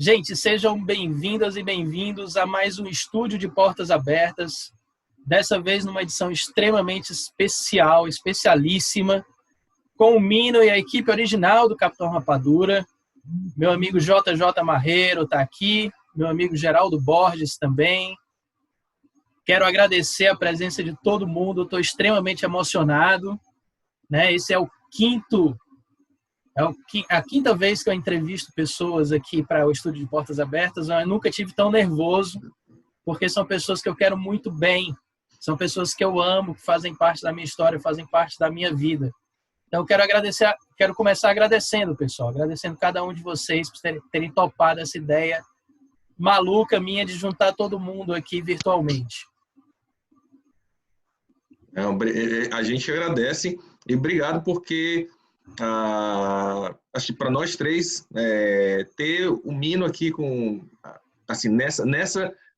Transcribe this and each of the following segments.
Gente, sejam bem-vindas e bem-vindos a mais um Estúdio de Portas Abertas, dessa vez numa edição extremamente especial, especialíssima, com o Mino e a equipe original do Capitão Rapadura. Meu amigo JJ Marreiro está aqui, meu amigo Geraldo Borges também. Quero agradecer a presença de todo mundo, estou extremamente emocionado, né? Esse é a quinta vez que eu entrevisto pessoas aqui para o Estúdio de Portas Abertas. Eu nunca tive tão nervoso, porque são pessoas que eu quero muito bem, são pessoas que eu amo, que fazem parte da minha história, fazem parte da minha vida. Então, quero começar agradecendo, pessoal, agradecendo cada um de vocês por terem topado essa ideia maluca minha de juntar todo mundo aqui virtualmente. A gente agradece e obrigado porque acho que para nós três ter o Mino aqui assim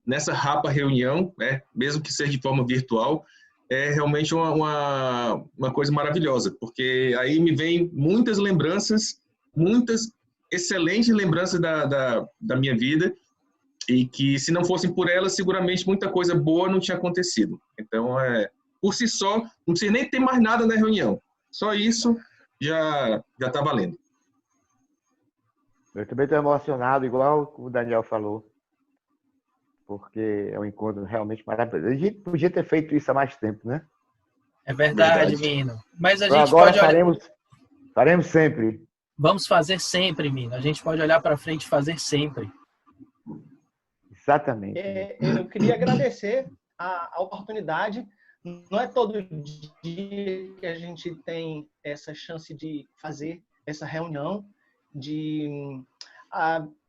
nessa rapa reunião, mesmo que seja de forma virtual, é realmente uma coisa maravilhosa, porque aí me vem muitas lembranças, muitas excelentes lembranças da minha vida, e que se não fossem por elas, seguramente muita coisa boa não tinha acontecido. Então, por si só, não precisa nem ter mais nada na reunião. Só isso já está valendo. Eu também estou emocionado, igual o Daniel falou, porque é um encontro realmente maravilhoso. A gente podia ter feito isso há mais tempo, né? É verdade, Mino. Mas a então, gente agora pode faremos sempre. Vamos fazer sempre, Mino. A gente pode olhar para frente e fazer sempre. Exatamente. Eu queria agradecer a oportunidade. Não é todo dia que a gente tem essa chance de fazer essa reunião.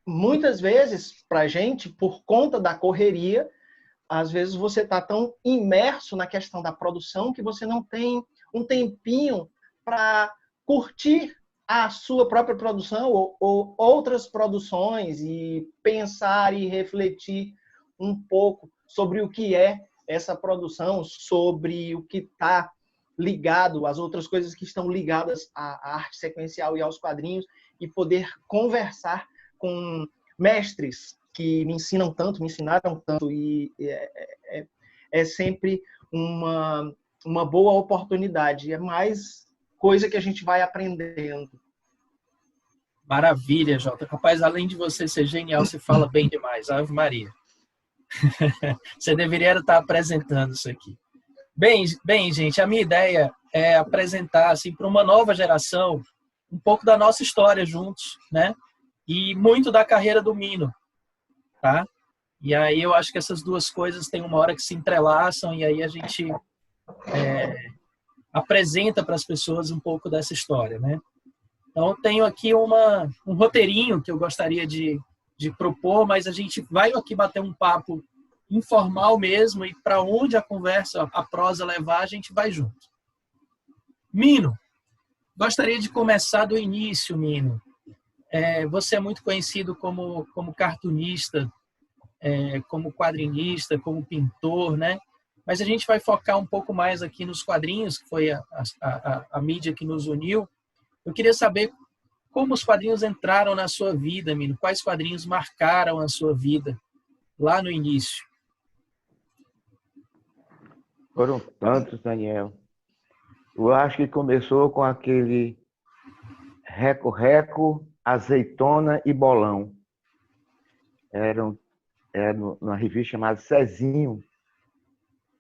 Muitas vezes, para a gente, por conta da correria, às vezes você está tão imerso na questão da produção que você não tem um tempinho para curtir a sua própria produção ou outras produções e pensar e refletir um pouco sobre o que é essa produção, sobre o que está ligado, as outras coisas que estão ligadas à arte sequencial e aos quadrinhos, e poder conversar com mestres que me ensinam tanto, me ensinaram tanto, e é sempre uma boa oportunidade. É mais coisa que a gente vai aprendendo. Maravilha, Jota. Rapaz, além de você ser genial, você fala bem demais. Ave Maria. Você deveria estar apresentando isso aqui. Bem, gente, a minha ideia é apresentar assim, para uma nova geração um pouco da nossa história juntos, né? E muito da carreira do Mino, tá? E aí eu acho que essas duas coisas têm uma hora que se entrelaçam e aí a gente apresenta para as pessoas um pouco dessa história, né? Então, eu tenho aqui um roteirinho que eu gostaria de propor, mas a gente vai aqui bater um papo informal mesmo, e para onde a conversa, a prosa levar, a gente vai junto. Mino, gostaria de começar do início, Mino. Você é muito conhecido como cartunista, como quadrinista, como pintor, né? Mas a gente vai focar um pouco mais aqui nos quadrinhos, que foi a mídia que nos uniu. Eu queria saber como os quadrinhos entraram na sua vida, Mino. Quais quadrinhos marcaram a sua vida lá no início? Foram tantos, Daniel. Eu acho que começou com aquele Reco-Reco, Azeitona e Bolão. Era uma revista chamada Cezinho,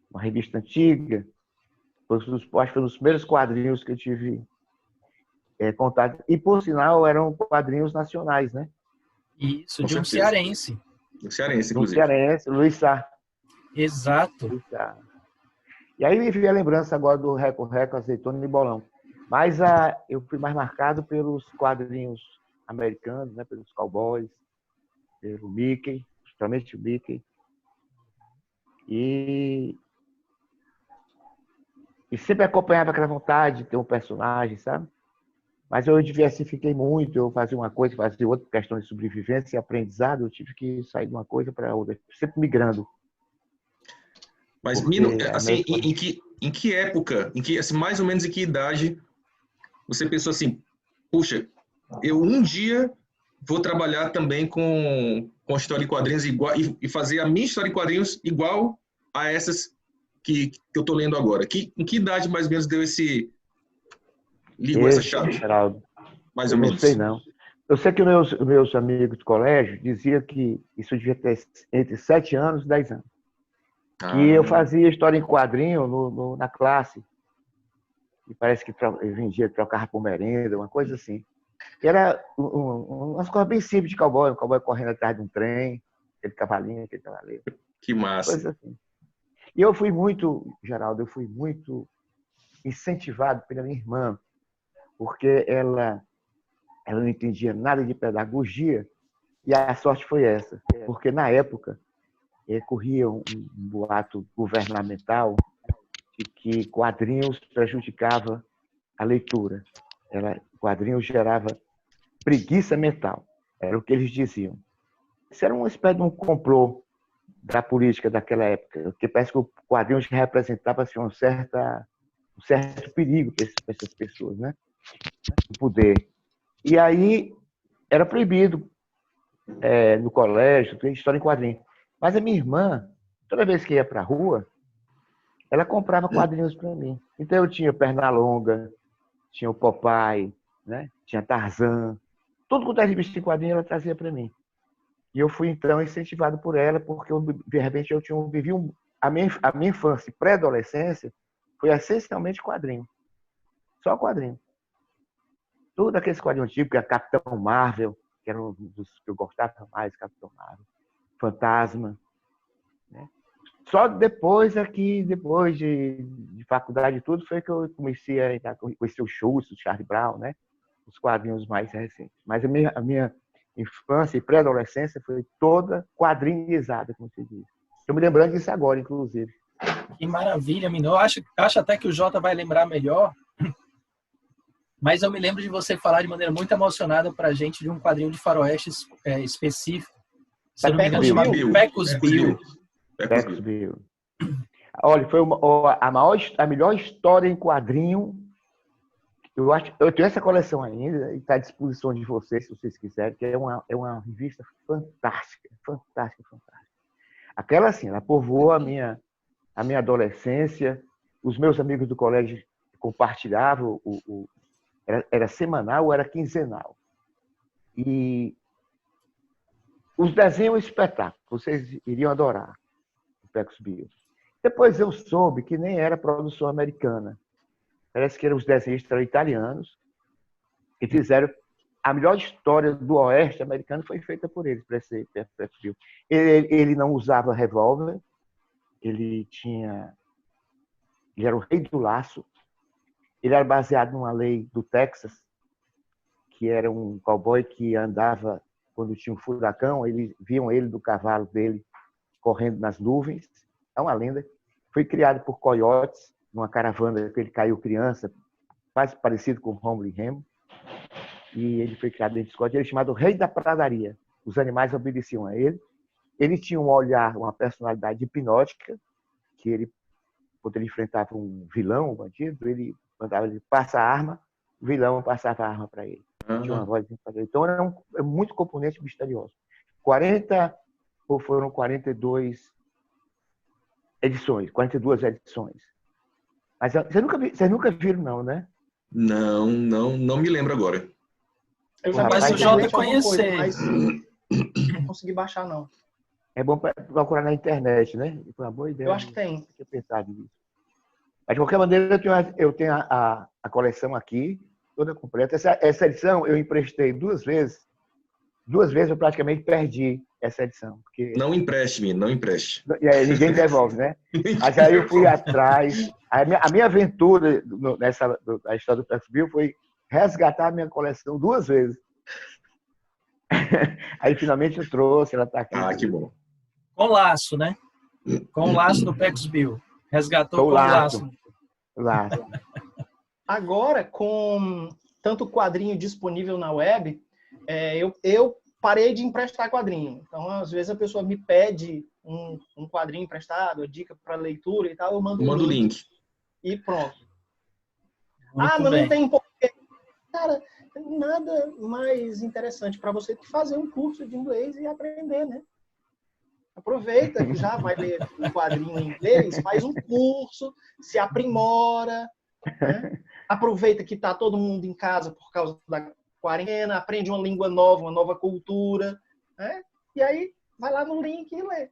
uma revista antiga. Acho que foi um dos primeiros quadrinhos que eu tive contato. E, por sinal, eram quadrinhos nacionais, né? Isso, de um cearense. Um cearense, inclusive. Um cearense, Luiz Sá. Exato. Luiz Sá. E aí me veio a lembrança agora do Reco-Reco, Azeitona e Bolão. Mas eu fui mais marcado pelos quadrinhos americanos, né? Pelos cowboys, pelo Mickey, justamente o Mickey. E sempre acompanhava aquela vontade de ter um personagem, sabe? Mas eu diversifiquei muito, eu fazia uma coisa, fazia outra, questão de sobrevivência e aprendizado, eu tive que sair de uma coisa para outra, sempre migrando. Mas, Mino, assim, em que época, assim, mais ou menos em que idade você pensou assim, puxa, eu um dia vou trabalhar também com história em quadrinhos igual, e fazer a minha história em quadrinhos igual a essas que eu estou lendo agora. Em que idade mais ou menos ligou essa chave? Geraldo, Mais eu ou não menos. sei não. Eu sei que meus amigos de colégio diziam que isso devia ter entre 7 anos e 10 anos. Que eu fazia história em quadrinho na classe. E parece que vendia, trocava por merenda, uma coisa assim. E era umas coisas bem simples de cowboy, um cowboy correndo atrás de um trem, aquele cavalinho, aquele cavaleiro. Que massa. Coisa assim. E eu fui muito, Geraldo, incentivado pela minha irmã, porque ela não entendia nada de pedagogia, e a sorte foi essa, porque na época corria um boato governamental de que quadrinhos prejudicava a leitura. Quadrinhos gerava preguiça mental, era o que eles diziam. Isso era uma espécie de um complô da política daquela época, porque parece que o quadrinhos representava assim, um certo perigo para essas pessoas, né? O poder. E aí era proibido no colégio ter história em quadrinho. Mas a minha irmã, toda vez que ia para a rua, ela comprava quadrinhos para mim. Então eu tinha Pernalonga, tinha o Popeye, né? Tinha Tarzan, tudo quanto era revista em quadrinho ela trazia para mim. E eu fui então incentivado por ela, porque de repente eu vivi a minha infância e pré-adolescência foi essencialmente quadrinho. Só quadrinho. Tudo aqueles quadrinhos antigos, que era Capitão Marvel, que era um dos que eu gostava mais, Capitão Marvel. Fantasma. Né? Só depois de faculdade e tudo, foi que eu comecei a conhecer o Schultz, o Charlie Brown, né? Os quadrinhos mais recentes. Mas a minha infância e pré-adolescência foi toda quadrinhizada, como se diz. Estou me lembrando disso agora, inclusive. Que maravilha, Minô. Eu acho até que o Jota vai lembrar melhor, mas eu me lembro de você falar de maneira muito emocionada para a gente de um quadrinho de faroeste específico. Se eu não me engano, chamado Pecos Bill. Pecos Bill. Olha, foi a melhor história em quadrinho. Eu tenho essa coleção ainda e está à disposição de vocês, se vocês quiserem, que é uma revista fantástica, fantástica, fantástica. Aquela, assim, ela povoou a minha adolescência. Os meus amigos do colégio compartilhavam era semanal ou era quinzenal. E os desenhos espetáculos, vocês iriam adorar o Pecos Bill. Depois eu soube que nem era produção americana. Parece que eram os desenhistas italianos que fizeram a melhor história do oeste americano, foi feita por eles, para esse Pecos Bill. Ele não usava revólver, ele era o rei do laço. Ele era baseado numa lei do Texas, que era um cowboy que andava, quando tinha um furacão, viam ele do cavalo dele correndo nas nuvens. É uma lenda. Foi criado por coiotes, numa caravana que ele caiu criança, quase parecido com Romulo e Remo. E ele foi criado dentro de Scott. Ele é chamado Rei da Pradaria. Os animais obedeciam a ele. Ele tinha um olhar, uma personalidade hipnótica, que quando ele enfrentava um vilão, um bandido, ele mandava ele passar a arma, o vilão passava a arma para ele. Tinha uma voz. Então, é muito componente misterioso. 40 ou foram 42 edições, 42 edições. Mas vocês nunca viram, não, né? Não me lembro agora. Eu já Mas o Jota conhecer. Mas não consegui baixar, não. É bom procurar na internet, né? Foi uma boa ideia. Eu acho que tem. Eu tinha pensado nisso. Mas, de qualquer maneira, eu tenho a coleção aqui, toda completa. Essa edição eu emprestei 2 vezes. 2 vezes eu praticamente perdi essa edição. Porque... Não empreste. E aí, ninguém devolve, né? Mas aí eu fui atrás. A minha aventura na história do Pecos Bill foi resgatar a minha coleção 2 vezes. Aí finalmente eu trouxe, ela está aqui. Ah, que bom. Com laço, né? Com o laço do Pecos Bill. Resgatou com o laço. Agora, com tanto quadrinho disponível na web, eu parei de emprestar quadrinho. Então, às vezes a pessoa me pede um quadrinho emprestado, dica para leitura e tal, eu mando o link. E pronto. Muito mas bem. não tem porquê. Cara, nada mais interessante para você que fazer um curso de inglês e aprender, né? Aproveita que já vai ler um quadrinho em inglês, faz um curso, se aprimora, né? Aproveita que está todo mundo em casa por causa da quarentena, aprende uma língua nova, uma nova cultura, né? E aí vai lá no link e lê.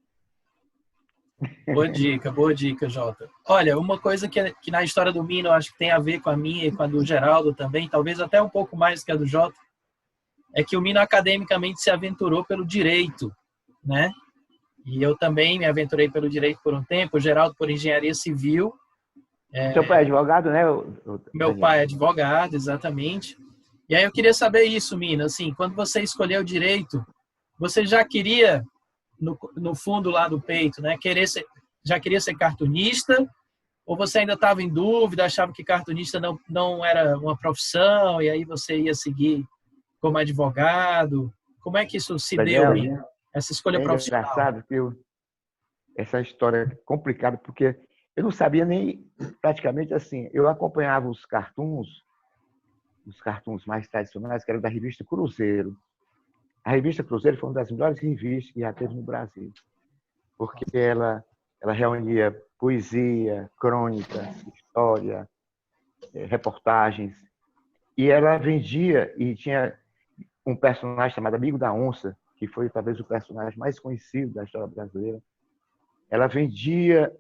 Boa dica, Jota. Olha, uma coisa que na história do Mino eu acho que tem a ver com a minha e com a do Geraldo também, talvez até um pouco mais que a do Jota, é que o Mino academicamente se aventurou pelo direito, né? E eu também me aventurei pelo direito por um tempo, o Geraldo por engenharia civil. Seu pai é advogado, né? Meu pai é advogado, exatamente. E aí eu queria saber isso, Mino, assim, quando você escolheu direito, você já queria, no fundo lá do peito, né, já queria ser cartunista? Ou você ainda estava em dúvida, achava que cartunista não era uma profissão, e aí você ia seguir como advogado? Como é que isso se deu, Daniel, Mino? Essa escolha é profissional? engraçado que essa história é complicada, porque eu não sabia nem, praticamente assim, eu acompanhava os cartoons mais tradicionais, que eram da revista Cruzeiro. A revista Cruzeiro foi uma das melhores revistas que já teve no Brasil, porque ela reunia poesia, crônicas, história, reportagens, e ela vendia, e tinha um personagem chamado Amigo da Onça, que foi talvez o personagem mais conhecido da história brasileira. Ela vendia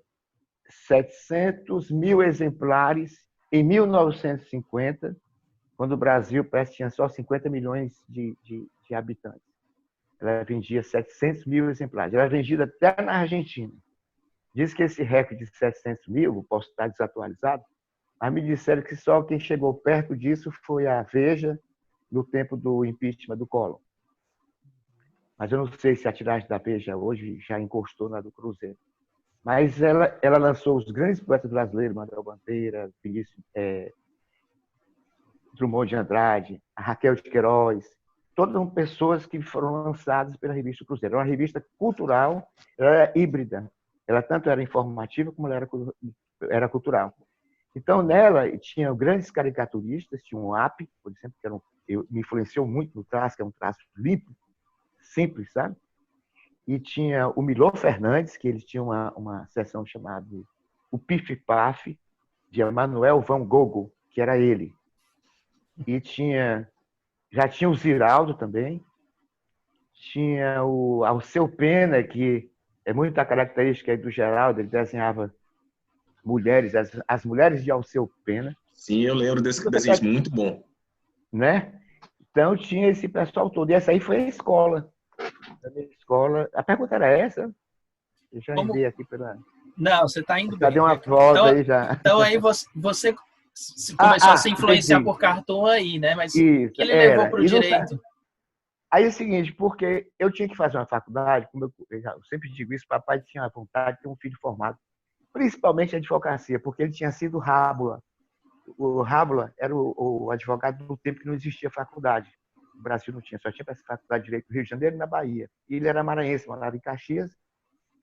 700 mil exemplares em 1950, quando o Brasil parece que tinha só 50 milhões de habitantes. Ela vendia 700 mil exemplares. Ela é vendida até na Argentina. Diz que esse recorde de 700 mil, posso estar desatualizado, mas me disseram que só quem chegou perto disso foi a Veja, no tempo do impeachment do Collor. Mas eu não sei se a tiragem da Veja hoje já encostou na do Cruzeiro. Mas ela lançou os grandes poetas brasileiros, Manuel Bandeira, Vinícius, Drummond de Andrade, a Raquel de Queiroz, todas são pessoas que foram lançadas pela revista Cruzeiro. Era uma revista cultural, ela era híbrida. Ela tanto era informativa como ela era cultural. Então, nela, tinha grandes caricaturistas, tinha um AP, por exemplo, que me influenciou muito no traço, que é um traço limpo, simples, sabe? E tinha o Milor Fernandes, que eles tinham uma seção chamada o Pif Paf, de Emanuel Van Gogh, que era ele. E já tinha o Ziraldo também, tinha o Alceu Pena, que é muita característica do Geraldo, ele desenhava mulheres, as mulheres de Alceu Pena. Sim, eu lembro desse desenho, muito bom. Né? Então tinha esse pessoal todo. E essa aí foi a escola. A pergunta era essa? Eu já andei aqui pela... Não, você está indo já bem. Deu uma voz aí já. Então aí você começou a se influenciar entendi. por cartoon aí, né? Mas isso, que ele levou para o direito? Aí é o seguinte, porque eu tinha que fazer uma faculdade, como eu sempre digo isso, papai tinha a vontade de ter um filho formado, principalmente a advocacia, porque ele tinha sido Rábula. O Rábula era o advogado do tempo que não existia faculdade. O Brasil não tinha, só tinha faculdade de Direito no Rio de Janeiro e na Bahia. E ele era maranhense, morava em Caxias,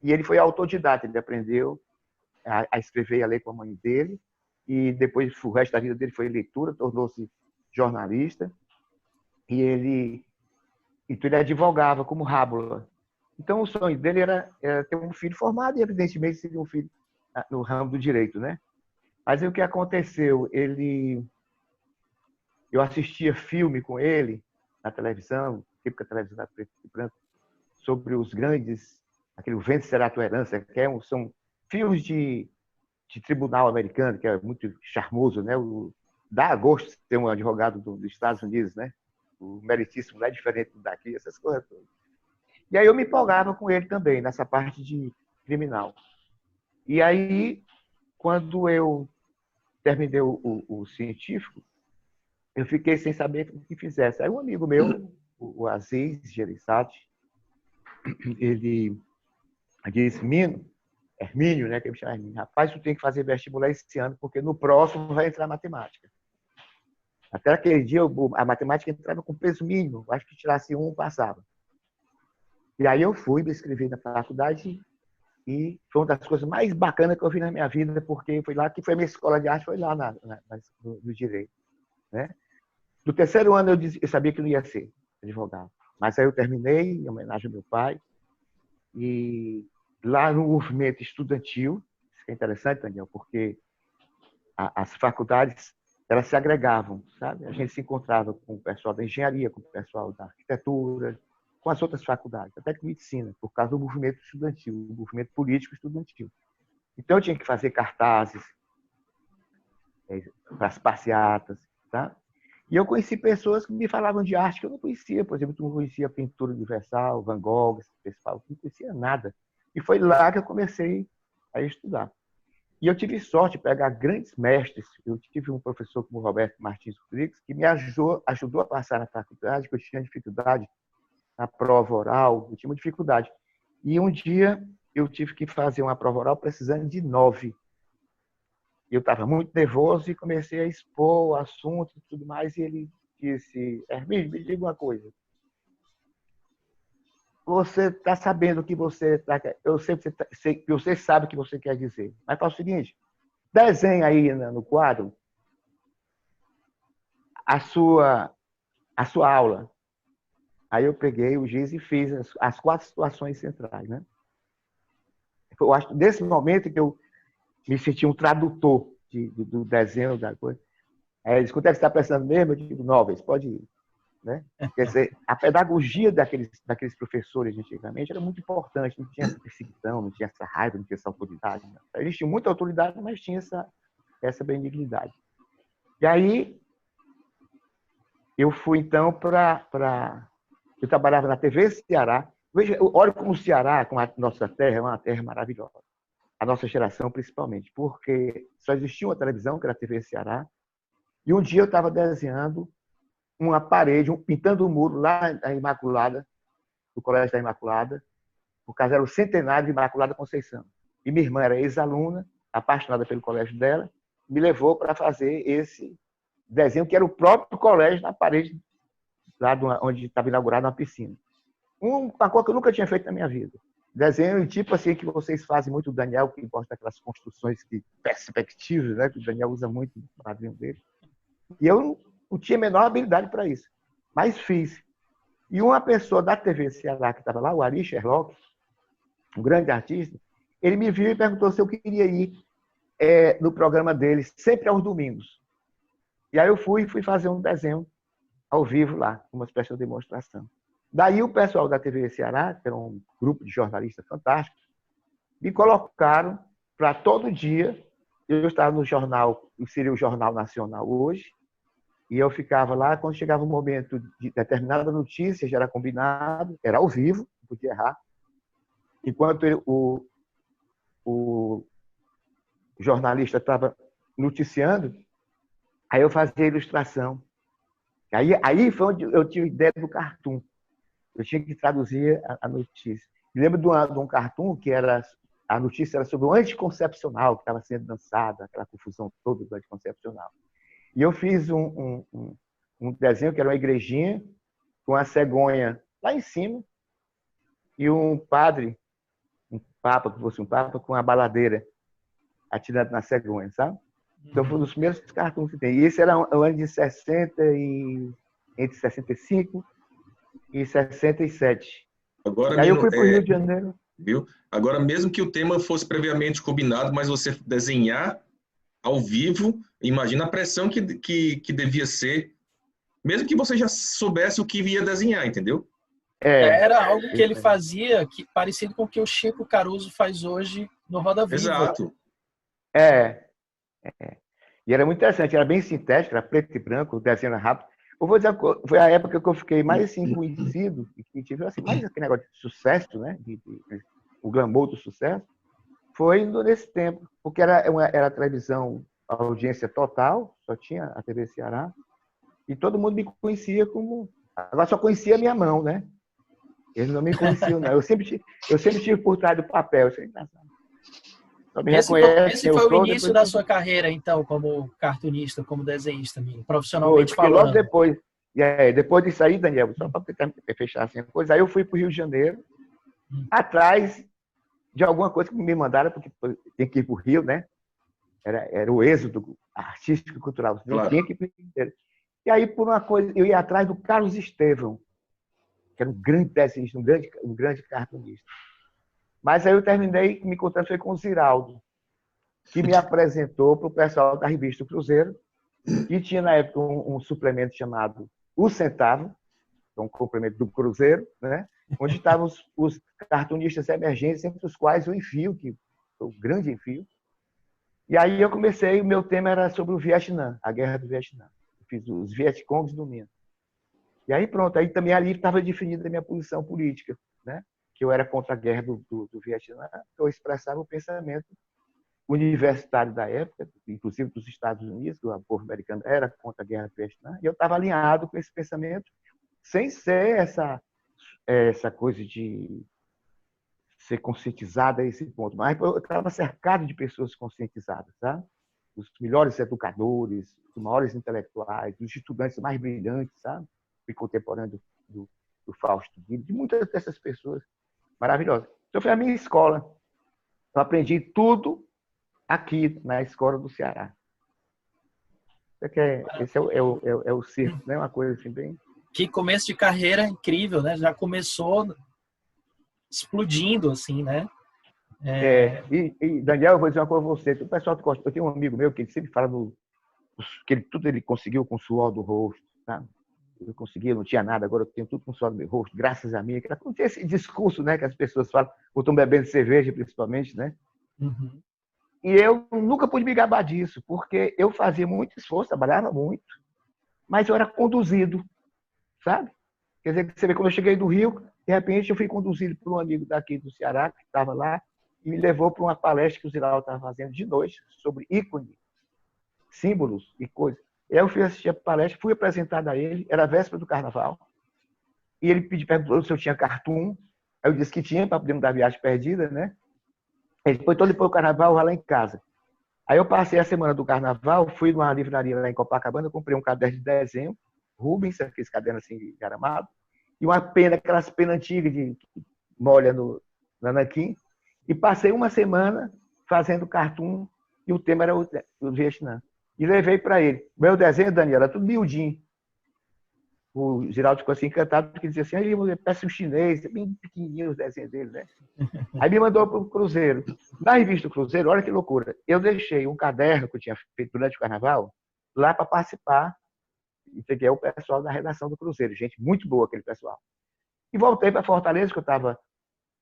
e ele foi autodidata, ele aprendeu a escrever e a ler com a mãe dele, e depois o resto da vida dele foi leitura, tornou-se jornalista, e ele advogava como Rábula. Então, o sonho dele era ter um filho formado, e evidentemente seria um filho no ramo do direito, né? Mas aí, o que aconteceu? Eu assistia filme com ele na televisão, típica televisão da preto e branco, sobre os grandes, aquele O Vento Será Tua Herança, que são filmes de tribunal americano, que é muito charmoso, né? Dá gosto de ter um advogado dos Estados Unidos, né? O meritíssimo não é diferente daqui, essas coisas todas. E aí eu me empolgava com ele também, nessa parte de criminal. E aí, quando eu terminei o científico, eu fiquei sem saber o que fizesse. Aí um amigo meu, o Aziz Gereissati, ele disse, Hermínio, né, que me chama Hermínio, rapaz, tu tem que fazer vestibular esse ano, porque no próximo vai entrar matemática. Até aquele dia, a matemática entrava com peso mínimo, acho que tirasse um, passava. E aí eu fui, me inscrevi na faculdade, e foi uma das coisas mais bacanas que eu fiz na minha vida, porque foi lá que foi a minha escola de arte, foi lá no direito, né? No terceiro ano eu sabia que não ia ser advogado. Mas aí eu terminei, em homenagem ao meu pai. E lá no movimento estudantil, isso que é interessante, Daniel, porque as faculdades elas se agregavam, sabe? A gente se encontrava com o pessoal da engenharia, com o pessoal da arquitetura, com as outras faculdades, até com medicina, por causa do movimento estudantil, do movimento político estudantil. Então eu tinha que fazer cartazes para as passeatas, tá? E eu conheci pessoas que me falavam de arte que eu não conhecia, por exemplo, eu não conhecia pintura universal, Van Gogh, esse pessoal, eu não conhecia nada. E foi lá que eu comecei a estudar. E eu tive sorte de pegar grandes mestres. Eu tive um professor como o Roberto Martins Rodrigues, que me ajudou a passar na faculdade, que eu tinha dificuldade na prova oral, eu tinha uma dificuldade. E um dia eu tive que fazer uma prova oral precisando de 9. Eu estava muito nervoso e comecei a expor o assunto e tudo mais. E ele disse: Hermínio, me diga uma coisa. Você está sabendo o que você está... Eu sei que você sabe o que você quer dizer. Mas faz o seguinte, desenhe aí no quadro a sua aula. Aí eu peguei o giz e fiz as 4 situações centrais, né? Eu acho que nesse momento que eu me senti um tradutor do desenho da coisa. Aí ele disse: quanto é que você está pensando mesmo? Eu digo: 9, pode ir. Né? Quer dizer, a pedagogia daqueles professores de antigamente era muito importante, não tinha essa perseguição, não tinha essa raiva, não tinha essa autoridade. Né? Eles tinham muita autoridade, mas tinha essa benignidade. E aí, eu fui então para... Eu trabalhava na TV Ceará. Veja, olha como o Ceará, como a nossa terra, é uma terra maravilhosa. A nossa geração, principalmente, porque só existia uma televisão, que era a TV Ceará, e um dia eu estava desenhando uma parede, pintando um muro lá na Imaculada, no Colégio da Imaculada, por causa era o centenário de Imaculada Conceição. E minha irmã era ex-aluna, apaixonada pelo colégio dela, me levou para fazer esse desenho, que era o próprio colégio na parede, lá onde estava inaugurada uma piscina. Uma coisa que eu nunca tinha feito na minha vida. Desenho tipo assim que vocês fazem muito, o Daniel, que gosta daquelas construções perspectivas, né, que o Daniel usa muito no quadrinho dele. E eu não tinha a menor habilidade para isso, mas fiz. E uma pessoa da TV Ceará que estava lá, o Ari Sherlock, um grande artista, ele me viu e perguntou se eu queria ir no programa dele, sempre aos domingos. E aí eu fui fazer um desenho ao vivo lá, uma espécie de demonstração. Daí o pessoal da TV Ceará, que era um grupo de jornalistas fantásticos, me colocaram para todo dia. Eu estava no jornal, que seria o Jornal Nacional hoje, e eu ficava lá, quando chegava o momento de determinada notícia, já era combinado, era ao vivo, não podia errar. Enquanto o jornalista estava noticiando, aí eu fazia a ilustração. Aí foi onde eu tive ideia do cartoon. Eu tinha que traduzir a notícia. Me lembro de um cartoon que a notícia era sobre o anticoncepcional, que estava sendo dançado, aquela confusão toda do anticoncepcional. E eu fiz um desenho que era uma igrejinha com a cegonha lá em cima e um padre, um papa, que fosse um papa, com a baladeira atirando na cegonha, sabe? Então foi um dos primeiros cartoons que tem. E esse era o ano de entre 65 e 67. Agora, e aí eu fui para o Rio de Janeiro. Viu? Agora, mesmo que o tema fosse previamente combinado, mas você desenhar ao vivo, imagina a pressão que devia ser, mesmo que você já soubesse o que ia desenhar, entendeu? Era algo que ele fazia parecido com o que o Chico Caruso faz hoje no Roda Viva. Exato. E era muito interessante, era bem sintético, era preto e branco, o desenho era rápido. Eu vou dizer, foi a época que eu fiquei mais assim, conhecido, e tive assim, mais aquele negócio de sucesso, né? O glamour do sucesso, foi nesse tempo, porque era televisão, audiência total, só tinha a TV Ceará, e todo mundo me conhecia como... Agora só conhecia a minha mão, né? Eles não me conheciam, não. Eu sempre tive por trás do papel, isso é engraçado. Esse foi o início da sua carreira, então, como cartunista, como desenhista, profissionalmente falando. Logo depois, depois disso aí, Daniel, só para fechar assim a coisa, aí eu fui para o Rio de Janeiro, atrás de alguma coisa que me mandaram, porque tem que ir para o Rio, né? Era o êxodo artístico e cultural. Claro. Tinha que ir para o Rio de Janeiro. E aí, por uma coisa, eu ia atrás do Carlos Estevão, que era um grande desenhista, um grande cartunista. Mas aí eu terminei me encontrando foi com o Ziraldo, que me apresentou para o pessoal da revista Cruzeiro, que tinha na época um suplemento chamado O Centavo, que é um complemento do Cruzeiro, né? Onde estavam os cartunistas emergentes, entre os quais o Enfio, que foi o grande Enfio. E aí eu comecei, o meu tema era sobre o Vietnã, a Guerra do Vietnã. Eu fiz os Vietcongs do Minas. E aí pronto, aí também ali estava definida a minha posição política, né? Que eu era contra a guerra do Vietnã, eu expressava o pensamento universitário da época, inclusive dos Estados Unidos, que o povo americano era contra a guerra do Vietnã, e eu estava alinhado com esse pensamento, sem ser essa coisa de ser conscientizada a esse ponto. Mas eu estava cercado de pessoas conscientizadas, tá? Os melhores educadores, os maiores intelectuais, os estudantes mais brilhantes, sabe? O contemporâneo do Fausto Guido, de muitas dessas pessoas maravilhosas. Então, foi a minha escola. Eu aprendi tudo aqui na escola do Ceará. Esse é o circo, né? Uma coisa assim bem... Que começo de carreira incrível, né? Já começou explodindo, assim, né? E Daniel, eu vou dizer uma coisa a você. O pessoal que gosta, eu tenho um amigo meu que ele sempre fala que tudo ele conseguiu com o suor do rosto, tá? Eu consegui, eu não tinha nada, agora eu tenho tudo com o suor do meu rosto, graças a mim. Não tem esse discurso, né, que as pessoas falam, ou estão bebendo cerveja, principalmente, né? Uhum. E eu nunca pude me gabar disso, porque eu fazia muito esforço, trabalhava muito, mas eu era conduzido, sabe? Quer dizer, você vê, quando eu cheguei do Rio, de repente eu fui conduzido por um amigo daqui do Ceará, que estava lá, e me levou para uma palestra que o Ziraldo estava fazendo de noite, sobre ícone, símbolos e coisas. E aí eu fui assistir a palestra, fui apresentado a ele, era a véspera do carnaval, e ele perguntou se eu tinha cartoon, aí eu disse que tinha, para poder me dar viagem perdida, né? Ele foi todo depois do carnaval, vai lá em casa. Aí eu passei a semana do carnaval, fui numa livraria lá em Copacabana, comprei um caderno de desenho, Rubens, aqueles cadernos assim de garamado, e uma pena, aquelas penas antigas que molha no nanquim, e passei uma semana fazendo cartoon, e o tema era o Vietnã. E levei para ele. Meu desenho, Daniel, era tudo miudinho. O Geraldo ficou assim encantado, porque dizia assim, parece um chinês, bem pequenininho os desenhos dele, né? Aí me mandou para o Cruzeiro. Na revista do Cruzeiro, olha que loucura, eu deixei um caderno que eu tinha feito durante o carnaval lá para participar, e peguei o pessoal da redação do Cruzeiro, gente muito boa aquele pessoal. E voltei para Fortaleza, que eu estava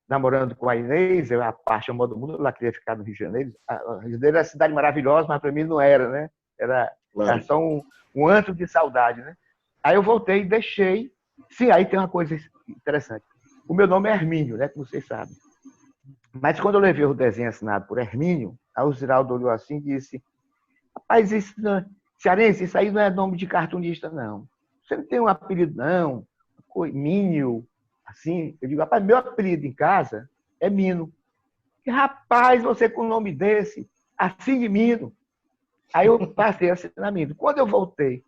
namorando com a Inês, a paixão do mundo, ela queria ficar no Rio de Janeiro. O Rio de Janeiro era uma cidade maravilhosa, mas para mim não era, né? Era só um antro de saudade, né? Aí eu voltei e deixei. Sim, aí tem uma coisa interessante. O meu nome é Hermínio, né? Como vocês sabem. Mas quando eu levei o desenho assinado por Hermínio, aí o Ziraldo olhou assim e disse: rapaz, isso não, cearense, isso aí não é nome de cartunista, não. Você não tem um apelido, não? Mínio, assim. Eu digo, rapaz, meu apelido em casa é Mino. E, rapaz, você com um nome desse, assim de Mino. Aí eu passei a assinar Mino. Quando eu voltei,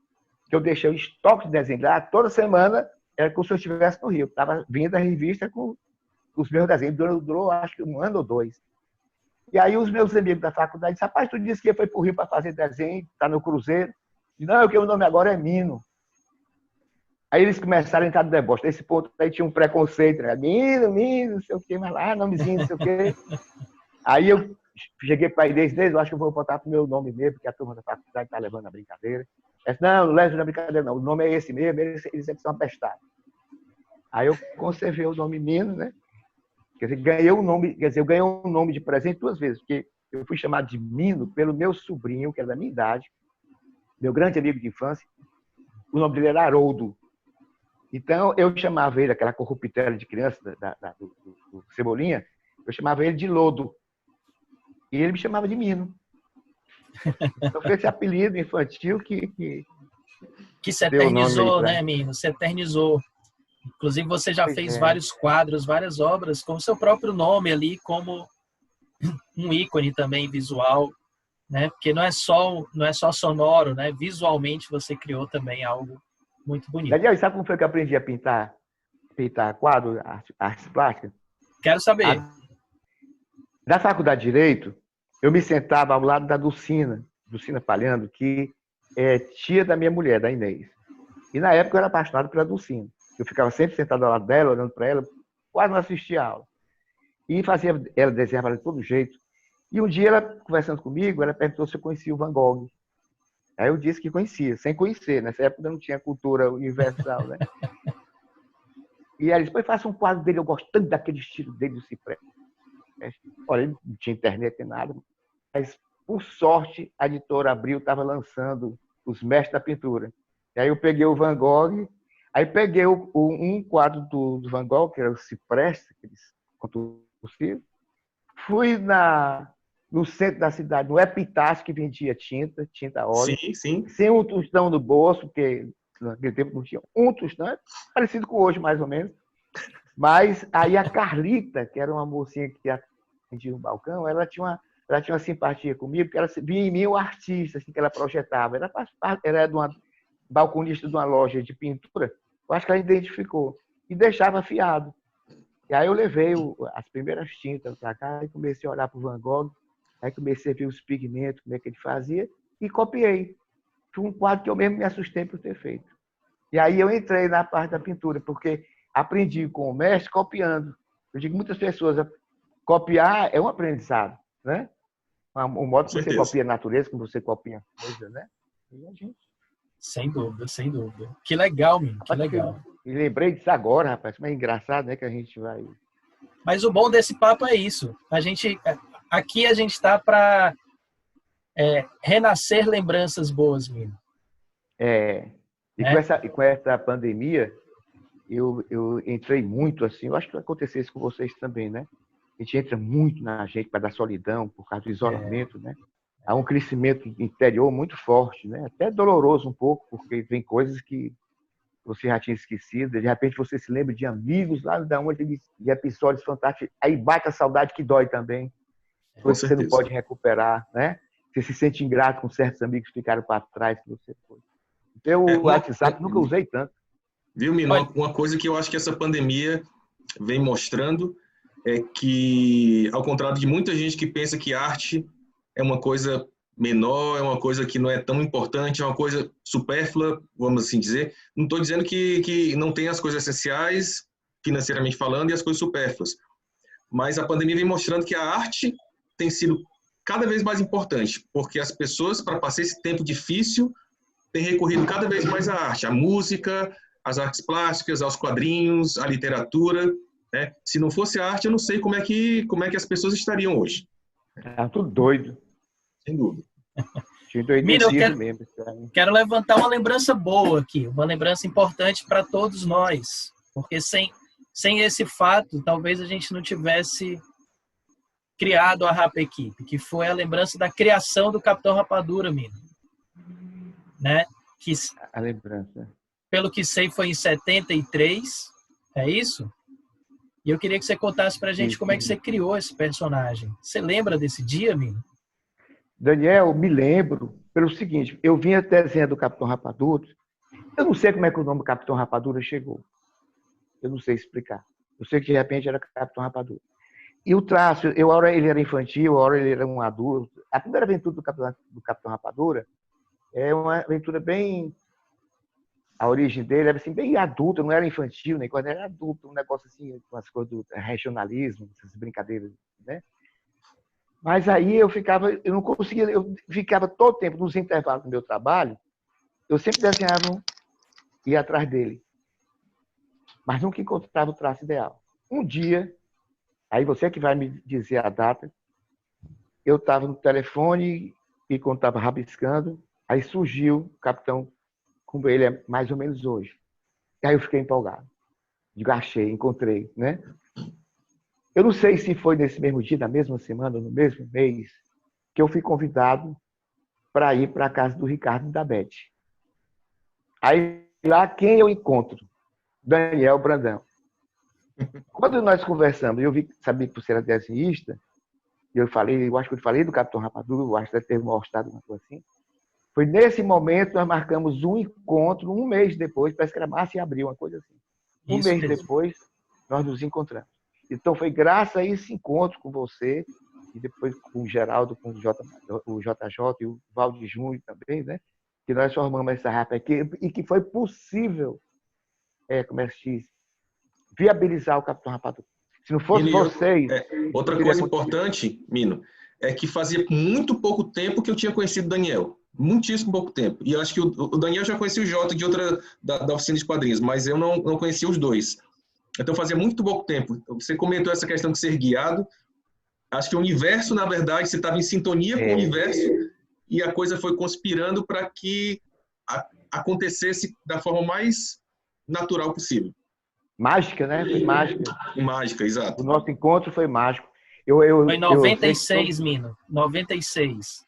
que eu deixei o estoque de desenho lá, toda semana era como se eu estivesse no Rio. Estava vindo a revista com os meus desenhos. Durou acho que 1 ano ou 2. E aí os meus amigos da faculdade disseram, rapaz, tu disse que foi para o Rio para fazer desenho, está no Cruzeiro. E, não, que o nome agora é Mino. Aí eles começaram a entrar no deboche. Nesse ponto aí tinha um preconceito, né? Mino, não sei o quê, mas lá, nomezinho, não sei o quê. Aí eu cheguei para a Inês, eu acho que eu vou botar para o meu nome mesmo, porque a turma da faculdade está levando a brincadeira. Eu disse, não leve na brincadeira, não. O nome é esse mesmo, eles é que são apestados. Aí eu conservei o nome Mino, né? Quer dizer, eu ganhei um nome de presente 2 vezes, porque eu fui chamado de Mino pelo meu sobrinho, que era da minha idade, meu grande amigo de infância. O nome dele era Haroldo. Então, eu chamava ele, aquela corruptela de criança do Cebolinha, eu chamava ele de Lodo. E ele me chamava de Mino. Então, foi esse apelido infantil que se eternizou, né, Mino? Se eternizou. Inclusive, você já fez vários quadros, várias obras com o seu próprio nome ali, como um ícone também visual, né? Porque não é só sonoro, né? Visualmente, você criou também algo muito bonito. Daniel, sabe como foi que eu aprendi a pintar quadro, artes plásticas? Quero saber. Na faculdade de Direito, eu me sentava ao lado da Dulcina Palhando, que é tia da minha mulher, da Inês. E na época eu era apaixonado pela Dulcina. Eu ficava sempre sentado ao lado dela, olhando para ela, quase não assistia a aula. E fazia ela desenhava de todo jeito. E um dia, ela conversando comigo, ela perguntou se eu conhecia o Van Gogh. Aí eu disse que conhecia, sem conhecer. Nessa época não tinha cultura universal, né? E ela disse, depois faça um quadro dele, eu gosto tanto daquele estilo dele, do ciprés. Olha, não tinha internet nem nada, mas, por sorte, a editora Abril estava lançando Os Mestres da Pintura. E aí eu peguei o Van Gogh, aí peguei um quadro do Van Gogh, que era o ciprés, aqueles contorcidos, fui no centro da cidade, no Epitácio, que vendia tinta a óleo, Sim, sim. sem um tostão no bolso, porque naquele tempo não tinha um tostão, parecido com hoje, mais ou menos. Mas aí a Carlita, que era uma mocinha que atendia no balcão, ela tinha uma simpatia comigo, porque ela via em mim o artista assim, que ela projetava. Ela era de uma balconista de uma loja de pintura, eu acho que ela identificou, e deixava afiado. E aí eu levei as primeiras tintas para cá e comecei a olhar para o Van Gogh, aí comecei a ver os pigmentos, como é que ele fazia, e copiei. Foi um quadro que eu mesmo me assustei por ter feito. E aí eu entrei na parte da pintura, porque aprendi com o mestre copiando. Eu digo que muitas pessoas, copiar é um aprendizado, né? O modo que você copia a natureza, como você copia a coisa, né? E a gente... Sem dúvida, sem dúvida. Que legal, menino, que legal. E lembrei disso agora, rapaz, mas é engraçado, né, que a gente vai... Mas o bom desse papo é isso. Aqui a gente está para renascer lembranças boas, menino. Com essa pandemia, eu entrei muito assim, eu acho que vai acontecer isso com vocês também, né? A gente entra muito na gente para dar solidão, por causa do isolamento, né? Há um crescimento interior muito forte, né? Até doloroso um pouco, porque vem coisas que você já tinha esquecido, de repente você se lembra de amigos lá da onde, de episódios fantásticos, aí bate a saudade que dói também, coisas que você não pode recuperar, né? Você se sente ingrato com certos amigos que ficaram para trás, que você foi. Então, o WhatsApp nunca usei tanto. Viu, Mino? Uma coisa que eu acho que essa pandemia vem mostrando é que, ao contrário de muita gente que pensa que arte é uma coisa menor, é uma coisa que não é tão importante, é uma coisa supérflua, vamos assim dizer. Não estou dizendo que não tem as coisas essenciais, financeiramente falando, e as coisas supérfluas. Mas a pandemia vem mostrando que a arte tem sido cada vez mais importante, porque as pessoas, para passar esse tempo difícil, têm recorrido cada vez mais à arte, à música, às artes plásticas, aos quadrinhos, à literatura, né? Se não fosse a arte, eu não sei como é que as pessoas estariam hoje. Tá tudo doido. Sem dúvida. Mira, eu quero levantar uma lembrança boa aqui, uma lembrança importante para todos nós, porque sem esse fato, talvez a gente não tivesse criado a Rapa Equipe, que foi a lembrança da criação do Capitão Rapadura, Mira. Né? A lembrança. Pelo que sei, foi em 73, é isso? E eu queria que você contasse pra gente como é que você criou esse personagem. Você lembra desse dia, Mino? Daniel, me lembro pelo seguinte, eu vinha desenhando do Capitão Rapadura, eu não sei como é que o nome do Capitão Rapadura chegou. Eu não sei explicar. Eu sei que de repente era Capitão Rapadura. E o traço, uma hora ele era infantil, uma hora ele era um adulto. A primeira aventura do Capitão Rapadura é uma aventura bem... A origem dele era assim, bem adulta, não era infantil, nem quando era adulto, um negócio assim, com as coisas do regionalismo, essas brincadeiras, né? Mas aí eu não conseguia, eu ficava todo o tempo nos intervalos do meu trabalho, eu sempre desenhava, ia atrás dele, mas nunca encontrava o traço ideal. Um dia, aí você que vai me dizer a data, eu estava no telefone e quando estava rabiscando, aí surgiu o Capitão, como ele é mais ou menos hoje. E aí eu fiquei empolgado. Digo, achei, encontrei, né? Eu não sei se foi nesse mesmo dia, na mesma semana, no mesmo mês, que eu fui convidado para ir para a casa do Ricardo e da Beth. Aí lá, quem eu encontro? Daniel Brandão. Quando nós conversamos, eu sabia que você era desenhista, eu acho que eu falei do Capitão Rapadura, eu acho que deve ter mostrado uma coisa assim. Foi nesse momento que nós marcamos um encontro, um mês depois, parece que era março e abril, uma coisa assim. Um mês depois, nós nos encontramos. Então, foi graças a esse encontro com você, e depois com o Geraldo, com o JJ e o Valde Júnior também, né? que nós formamos essa RAP aqui e que foi possível, como é que se diz, viabilizar o Capitão Rapadura. Se não fosse vocês... Outra coisa importante, Mino, é que fazia muito pouco tempo que eu tinha conhecido o Daniel. Muitíssimo pouco tempo. E eu acho que o Daniel já conhecia o Jota de outra, da oficina de quadrinhos, mas eu não conhecia os dois. Então fazia muito pouco tempo. Você comentou essa questão de ser guiado. Acho que o universo, na verdade, você estava em sintonia com o universo e a coisa foi conspirando para que acontecesse da forma mais natural possível. Mágica, né? Foi mágica. Mágica, exato. O nosso encontro foi mágico. Foi em 96, Mino. 96.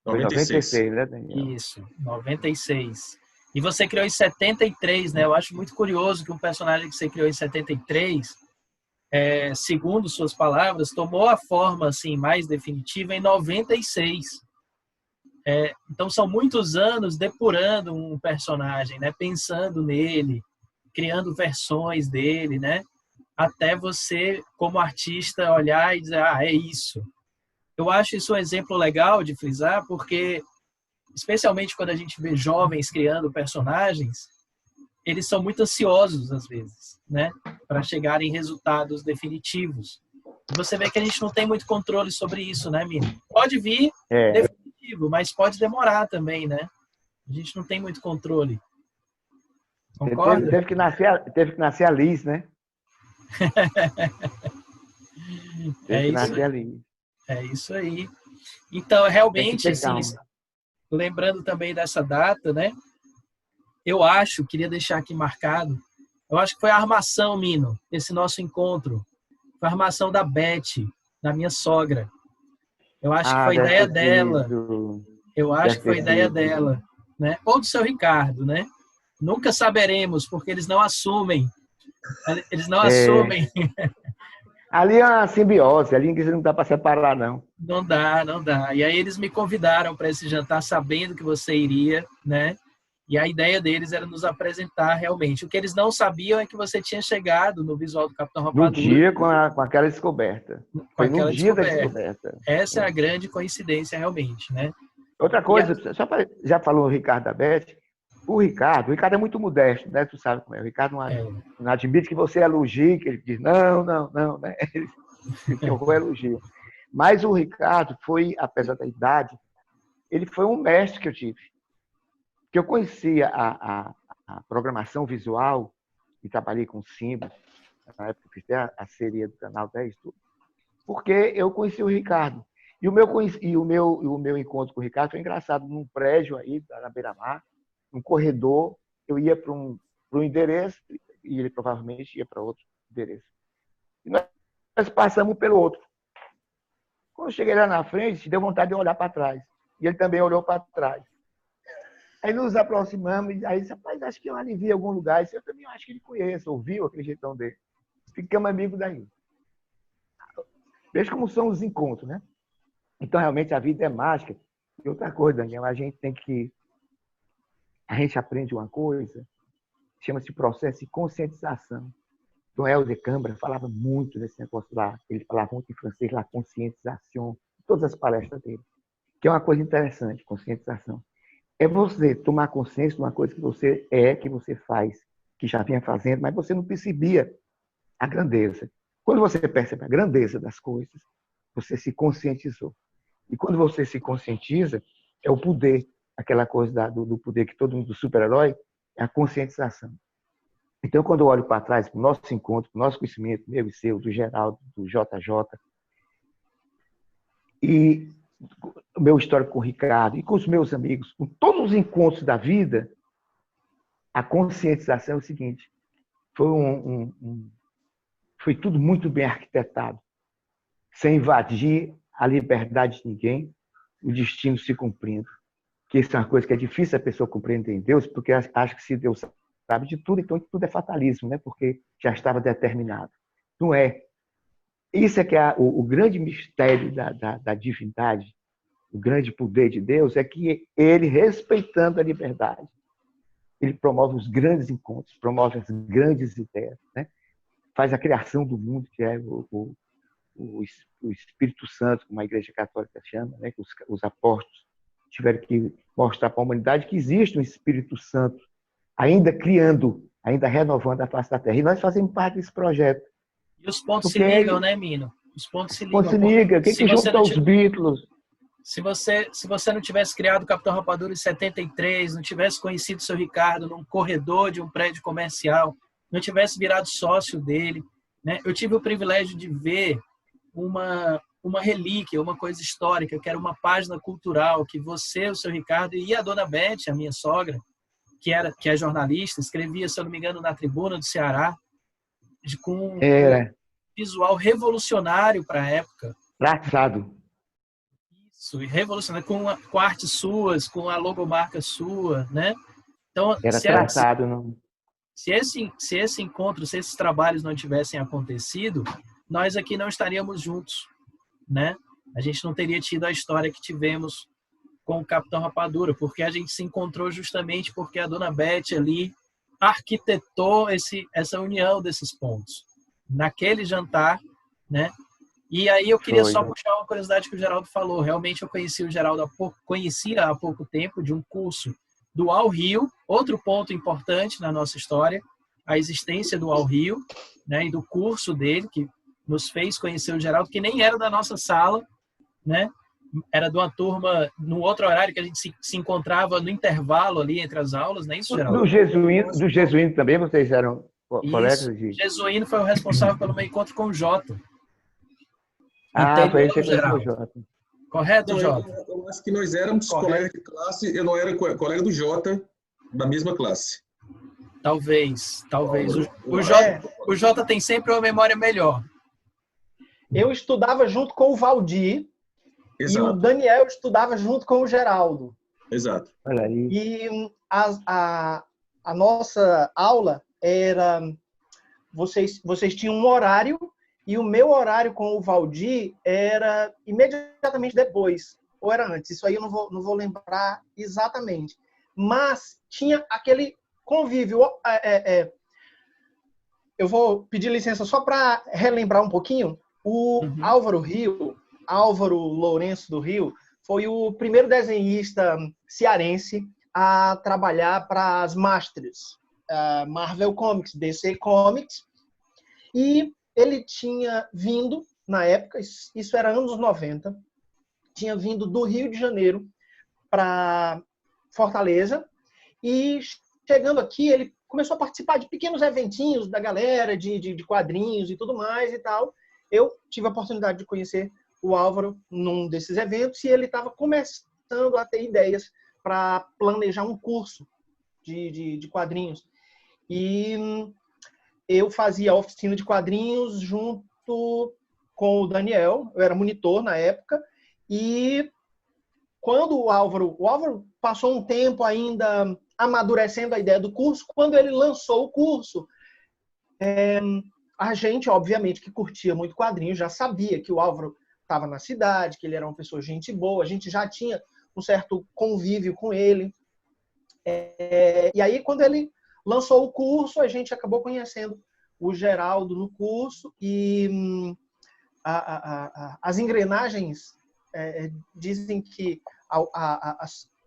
Foi 96, né, Daniel? Isso, 96. E você criou em 73, né? Eu acho muito curioso que um personagem que você criou em 73, segundo suas palavras, tomou a forma assim mais definitiva em 96. Então são muitos anos depurando um personagem, né? Pensando nele, criando versões dele, né? Até você, como artista, olhar e dizer, é isso. Eu acho isso um exemplo legal de frisar, porque, especialmente quando a gente vê jovens criando personagens, eles são muito ansiosos, às vezes, né? Para chegar em resultados definitivos. E você vê que a gente não tem muito controle sobre isso, né, Mino? Pode vir definitivo, mas pode demorar também, né? A gente não tem muito controle. Concorda? Teve que nascer a Liz, né? É isso aí. Então, realmente, assim, lembrando também dessa data, né? Eu queria deixar aqui marcado, eu acho que foi a armação, Mino, esse nosso encontro. Foi a armação da Beth, da minha sogra. Eu acho que foi ideia dela. Eu acho que foi ideia dela, né? Ou do seu Ricardo, né? Nunca saberemos, porque eles não assumem. Eles não assumem. Ali é uma simbiose, ali não dá para separar, não. Não dá, não dá. E aí eles me convidaram para esse jantar sabendo que você iria, né? E a ideia deles era nos apresentar realmente. O que eles não sabiam é que você tinha chegado no visual do Capitão Rapadura. No dia com aquela descoberta. Foi no dia da descoberta. Essa é a grande coincidência, realmente, né? Outra coisa, já falou o Ricardo da Beth. O Ricardo é muito modesto, né? Tu sabe como é. O Ricardo não admite que você elogie, que ele diz, não, né? Ele tem horror elogio. Mas o Ricardo foi, apesar da idade, ele foi um mestre que eu tive. Porque eu conhecia a programação visual e trabalhei com símbolos, na época que fiz a série do Canal 10, tudo, porque eu conheci o Ricardo. E o meu encontro com o Ricardo foi engraçado, num prédio aí, na Beira-Mar, num corredor, eu ia para um endereço e ele provavelmente ia para outro endereço. E nós passamos pelo outro. Quando eu cheguei lá na frente, deu vontade de olhar para trás. E ele também olhou para trás. Aí nos aproximamos, e aí disse, rapaz, acho que eu ali vi em algum lugar. Eu também acho que ele conhece, ouviu aquele jeitão dele. Ficamos amigos daí. Veja como são os encontros, né? Então, realmente, a vida é mágica. E outra coisa, Daniel, a gente aprende uma coisa, chama-se processo de conscientização. Então, Helder Câmara falava muito desse negócio lá, ele falava muito em francês, la conscientização, todas as palestras dele, que é uma coisa interessante, conscientização. É você tomar consciência de uma coisa que você que você faz, que já vinha fazendo, mas você não percebia a grandeza. Quando você percebe a grandeza das coisas, você se conscientizou. E quando você se conscientiza, é o poder, aquela coisa do poder que todo mundo, do super-herói, é a conscientização. Então, quando eu olho para trás, para o nosso encontro, para o nosso conhecimento, meu e seu, do Geraldo, do JJ, e o meu histórico com o Ricardo, e com os meus amigos, com todos os encontros da vida, a conscientização é o seguinte, foi tudo muito bem arquitetado, sem invadir a liberdade de ninguém, o destino se cumprindo. Que isso é uma coisa que é difícil a pessoa compreender em Deus, porque acha que se Deus sabe de tudo, então tudo é fatalismo, né? Porque já estava determinado. Não é. Isso é que é o grande mistério da divindade, o grande poder de Deus, é que ele, respeitando a liberdade, ele promove os grandes encontros, promove as grandes ideias, né? Faz a criação do mundo, que é o Espírito Santo, como a Igreja Católica chama, né? Que os apóstolos tiveram que mostrar para a humanidade que existe um Espírito Santo ainda criando, ainda renovando a face da Terra. E nós fazemos parte desse projeto. E os pontos Porque se ligam, né, Mino? Os pontos se ligam. se liga, o que juntou os Beatles? Se você não tivesse criado o Capitão Rapadura em 73, não tivesse conhecido o seu Ricardo num corredor de um prédio comercial, não tivesse virado sócio dele, né? Eu tive o privilégio de ver uma relíquia, uma coisa histórica, que era uma página cultural que você, o seu Ricardo e a dona Beth, a minha sogra, que é jornalista, escrevia, se eu não me engano, na Tribuna do Ceará, com um visual revolucionário para a época. Traçado. Isso, revolucionário, com artes suas, com a logomarca sua, né? Então, era traçado, não? Se esse encontro, se esses trabalhos não tivessem acontecido, nós aqui não estaríamos juntos, né? A gente não teria tido a história que tivemos com o Capitão Rapadura, porque a gente se encontrou justamente porque a dona Beth ali arquitetou essa união desses pontos. Naquele jantar, né? E aí eu queria só puxar uma curiosidade que o Geraldo falou. Realmente eu conheci o Geraldo conhecia há pouco tempo de um curso do Al Rio, outro ponto importante na nossa história, a existência do Al Rio, né, e do curso dele, que nos fez conhecer o Geraldo, que nem era da nossa sala, né? Era de uma turma, num outro horário que a gente se encontrava no intervalo ali entre as aulas, não é isso, Geraldo? Do Jesuíno também vocês eram colegas de... Jesuíno foi o responsável pelo meu encontro com o Jota. Foi esse com o Jota. Correto, não, Jota? Eu acho que nós éramos colegas de classe, eu não era colega do Jota, da mesma classe. Talvez. O Jota tem sempre uma memória melhor. Eu estudava junto com o Valdir. Exato. E o Daniel estudava junto com o Geraldo. Exato. Olha aí. E a nossa aula era... Vocês tinham um horário e o meu horário com o Valdir era imediatamente depois. Ou era antes. Isso aí eu não vou lembrar exatamente. Mas tinha aquele convívio. Eu vou pedir licença só para relembrar um pouquinho. O Álvaro Lourenço do Rio foi o primeiro desenhista cearense a trabalhar para as Masters, Marvel Comics, DC Comics, e ele tinha vindo, na época, isso era anos 90, tinha vindo do Rio de Janeiro para Fortaleza, e chegando aqui, ele começou a participar de pequenos eventinhos da galera, de quadrinhos e tudo mais e tal. Eu tive a oportunidade de conhecer o Álvaro num desses eventos e ele estava começando a ter ideias para planejar um curso de quadrinhos. E eu fazia a oficina de quadrinhos junto com o Daniel, eu era monitor na época, e quando o Álvaro passou um tempo ainda amadurecendo a ideia do curso, quando ele lançou o curso, a gente, obviamente, que curtia muito quadrinhos, já sabia que o Álvaro estava na cidade, que ele era uma pessoa gente boa, a gente já tinha um certo convívio com ele. E aí, quando ele lançou o curso, a gente acabou conhecendo o Geraldo no curso e as engrenagens dizem que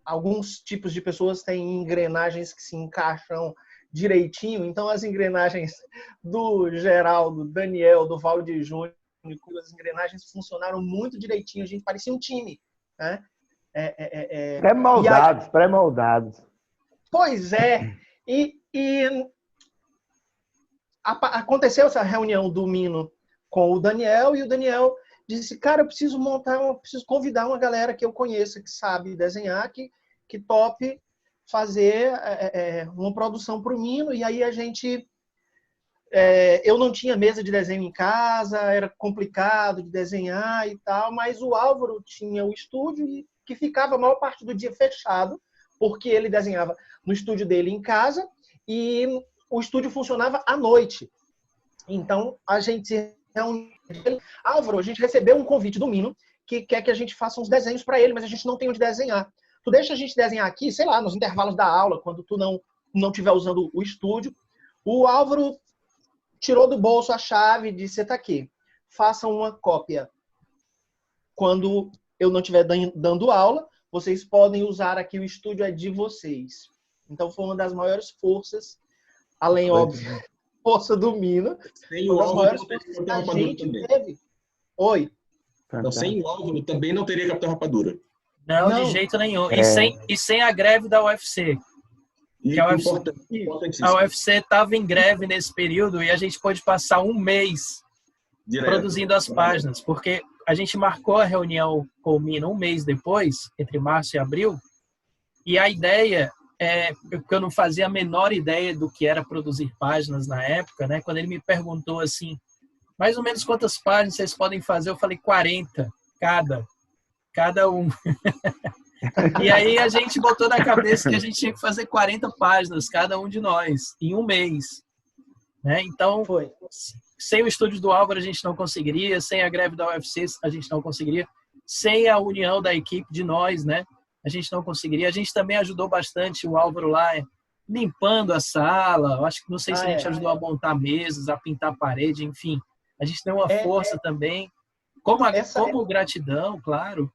alguns tipos de pessoas têm engrenagens que se encaixam direitinho, então as engrenagens do Geraldo, Daniel, do Valdir Júnior, as engrenagens funcionaram muito direitinho, a gente parecia um time, né? Pré-moldados. Pois é, e aconteceu essa reunião do Mino com o Daniel, e o Daniel disse, cara, eu preciso convidar uma galera que eu conheça, que sabe desenhar, que tope fazer uma produção para o Mino. E aí a gente... eu não tinha mesa de desenho em casa, era complicado de desenhar e tal, mas o Álvaro tinha o estúdio que ficava a maior parte do dia fechado, porque ele desenhava no estúdio dele em casa e o estúdio funcionava à noite. Então a gente se reunia. Álvaro, a gente recebeu um convite do Mino que quer que a gente faça uns desenhos para ele, mas a gente não tem onde desenhar. Tu deixa a gente desenhar aqui, sei lá, nos intervalos da aula, quando tu não estiver usando o estúdio. O Álvaro tirou do bolso a chave e disse, tá aqui, faça uma cópia. Quando eu não estiver dando aula, vocês podem usar aqui, o estúdio é de vocês. Então foi uma das maiores forças, além, óbvio, força do Mina, Sem uma o das Álvaro maiores não forças teria que Capitão a Rapadura gente também. teve. Oi? Então, sem o Álvaro também não teria Capitão Rapadura. Não, de Não. jeito nenhum. É. E sem a greve da UFC. E Que a UFC, importantíssimo. a UFC estava em greve nesse período e a gente pôde passar um mês Direto. produzindo as páginas, porque a gente marcou a reunião com o Mina um mês depois, entre março e abril, e a ideia porque eu não fazia a menor ideia do que era produzir páginas na época, né? Quando ele me perguntou assim, mais ou menos quantas páginas vocês podem fazer, eu falei 40, cada um. E aí a gente botou na cabeça que a gente tinha que fazer 40 páginas, cada um de nós, em um mês. Né? Então, sem o estúdio do Álvaro a gente não conseguiria, sem a greve da UFC a gente não conseguiria, sem a união da equipe de nós, né? A gente não conseguiria. A gente também ajudou bastante o Álvaro lá, limpando a sala. Acho que não sei se a gente ajudou a montar mesas, a pintar a parede, enfim. A gente deu uma força também. Como gratidão, claro.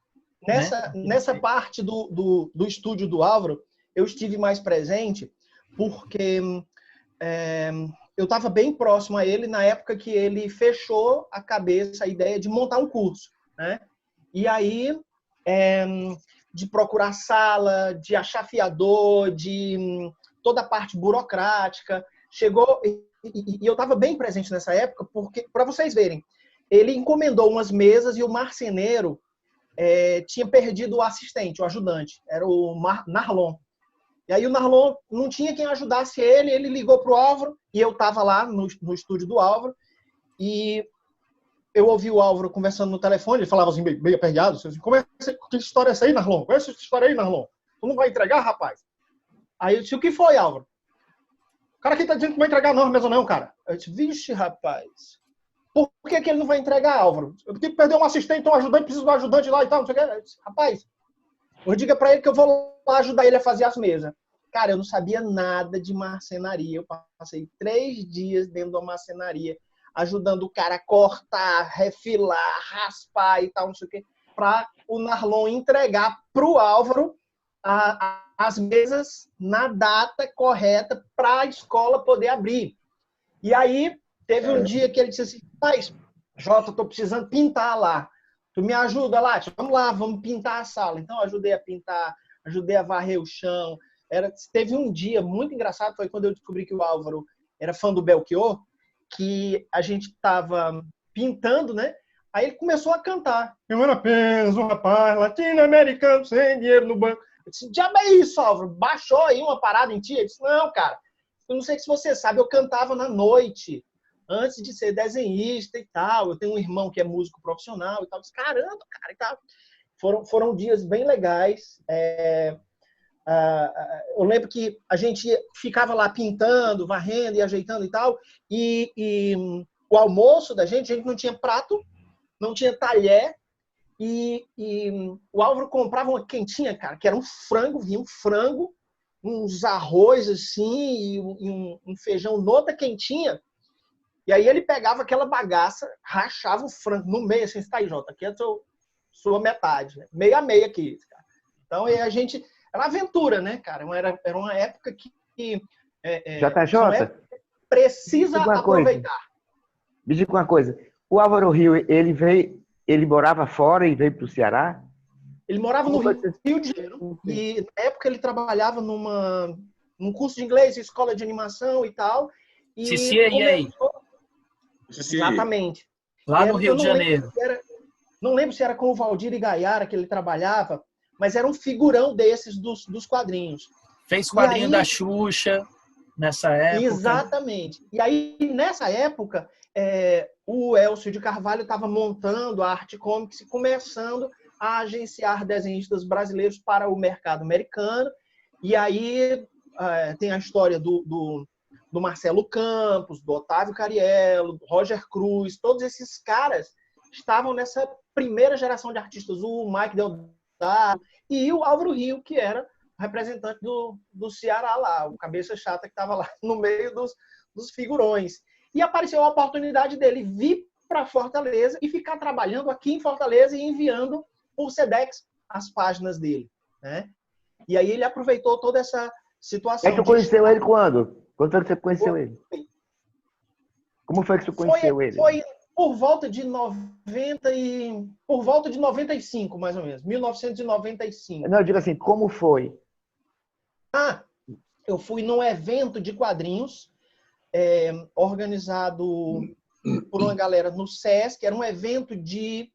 Nessa parte do estúdio do Álvaro, eu estive mais presente porque eu estava bem próximo a ele na época que ele fechou a cabeça, a ideia de montar um curso, né? E aí, de procurar sala, de achar fiador, de toda a parte burocrática, chegou... E eu estava bem presente nessa época, porque, para vocês verem, ele encomendou umas mesas e o marceneiro tinha perdido o assistente, o ajudante, era o Narlon. E aí o Narlon não tinha quem ajudasse ele ligou para o Álvaro, e eu estava lá no estúdio do Álvaro, e eu ouvi o Álvaro conversando no telefone, ele falava assim, meio aperreado, assim, que história é essa aí, Narlon? Qual é essa história aí, Narlon? Tu não vai entregar, rapaz? Aí eu disse, o que foi, Álvaro? O cara aqui tá dizendo que não vai entregar não, mesmo não, cara. Eu disse, vixe, rapaz. Por que ele não vai entregar, Álvaro? Eu tenho que perder um assistente, um ajudante, preciso de um ajudante lá e tal, não sei o que. Eu disse, rapaz, diga pra ele que eu vou lá ajudar ele a fazer as mesas. Cara, eu não sabia nada de marcenaria. Eu passei 3 dias dentro da marcenaria, ajudando o cara a cortar, refilar, raspar e tal, não sei o quê, para o Narlon entregar pro Álvaro as mesas na data correta para a escola poder abrir. E aí, teve um dia que ele disse assim, mas, Jota, tô precisando pintar lá. Tu me ajuda lá? Vamos lá, vamos pintar a sala. Então, eu ajudei a pintar, ajudei a varrer o chão. Teve um dia muito engraçado, foi quando eu descobri que o Álvaro era fã do Belchior, que a gente estava pintando, né? Aí ele começou a cantar. Eu era apenas um rapaz latino-americano sem dinheiro no banco. Eu disse, diabo é isso, Álvaro? Baixou aí uma parada em ti? Ele disse, não, cara. Eu não sei se você sabe, eu cantava na noite, antes de ser desenhista e tal. Eu tenho um irmão que é músico profissional e tal. Eu disse, caramba, cara, e tal. Foram dias bem legais. Eu lembro que a gente ficava lá pintando, varrendo e ajeitando e tal, e o almoço da gente, a gente não tinha prato, não tinha talher, e o Álvaro comprava uma quentinha, cara, que era um frango, vinha um frango, uns arroz assim, e um feijão noutra quentinha, e aí ele pegava aquela bagaça, rachava o frango no meio, assim, tá aí, Jota, aqui é a sua metade, né? Meio a meio aqui, cara. Então, a gente... Era uma aventura, né, cara? Era uma época que JJ, precisa aproveitar. Me diga uma coisa. O Álvaro Rio, ele morava fora e veio para o Ceará? Ele morava no Rio de Janeiro. E na época ele trabalhava num curso de inglês, escola de animação e tal. CCA. Exatamente. Lá no Rio de Janeiro. Não lembro se era com o Valdir e Gaiara que ele trabalhava, mas era um figurão desses dos quadrinhos. Fez quadrinho da Xuxa nessa época. Exatamente. E aí, nessa época, o Elcio de Carvalho estava montando a Arte Comics e começando a agenciar desenhistas brasileiros para o mercado americano. E aí tem a história do Marcelo Campos, do Otávio Cariello, do Roger Cruz. Todos esses caras estavam nessa primeira geração de artistas. O Mike Deodato e o Álvaro Rio, que era representante do Ceará lá, o cabeça chata que estava lá no meio dos figurões. E apareceu a oportunidade dele vir para Fortaleza e ficar trabalhando aqui em Fortaleza e enviando por Sedex as páginas dele. né? E aí ele aproveitou toda essa situação. Aí tu conheceu ele quando? Quando foi que você conheceu ele? Como foi que você conheceu ele? Foi por volta de 95, mais ou menos, 1995. Não, eu digo assim, como foi? Eu fui num evento de quadrinhos organizado por uma galera no SESC. Era um evento de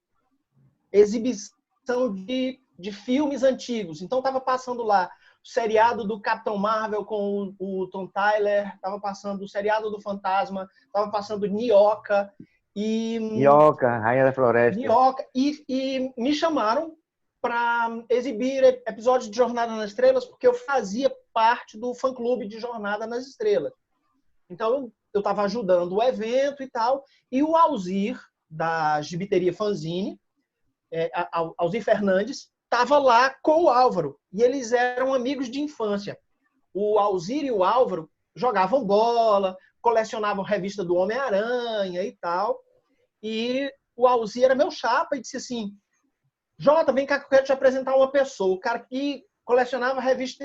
exibição de filmes antigos. Então, estava passando lá o seriado do Capitão Marvel com o Tom Tyler, estava passando o seriado do Fantasma, estava passando Nioka. Nioka, Rainha da Floresta. Nioka. E me chamaram para exibir episódios de Jornada nas Estrelas, porque eu fazia parte do fã-clube de Jornada nas Estrelas. Então, eu estava ajudando o evento e tal. E o Alzir, da Gibiteria Fanzine, Alzir Fernandes, estava lá com o Álvaro. E eles eram amigos de infância. O Alzir e o Álvaro jogavam bola, colecionavam revista do Homem-Aranha e tal. E o Alzir era meu chapa e disse assim: Jota, vem cá que eu quero te apresentar uma pessoa. O cara que colecionava revista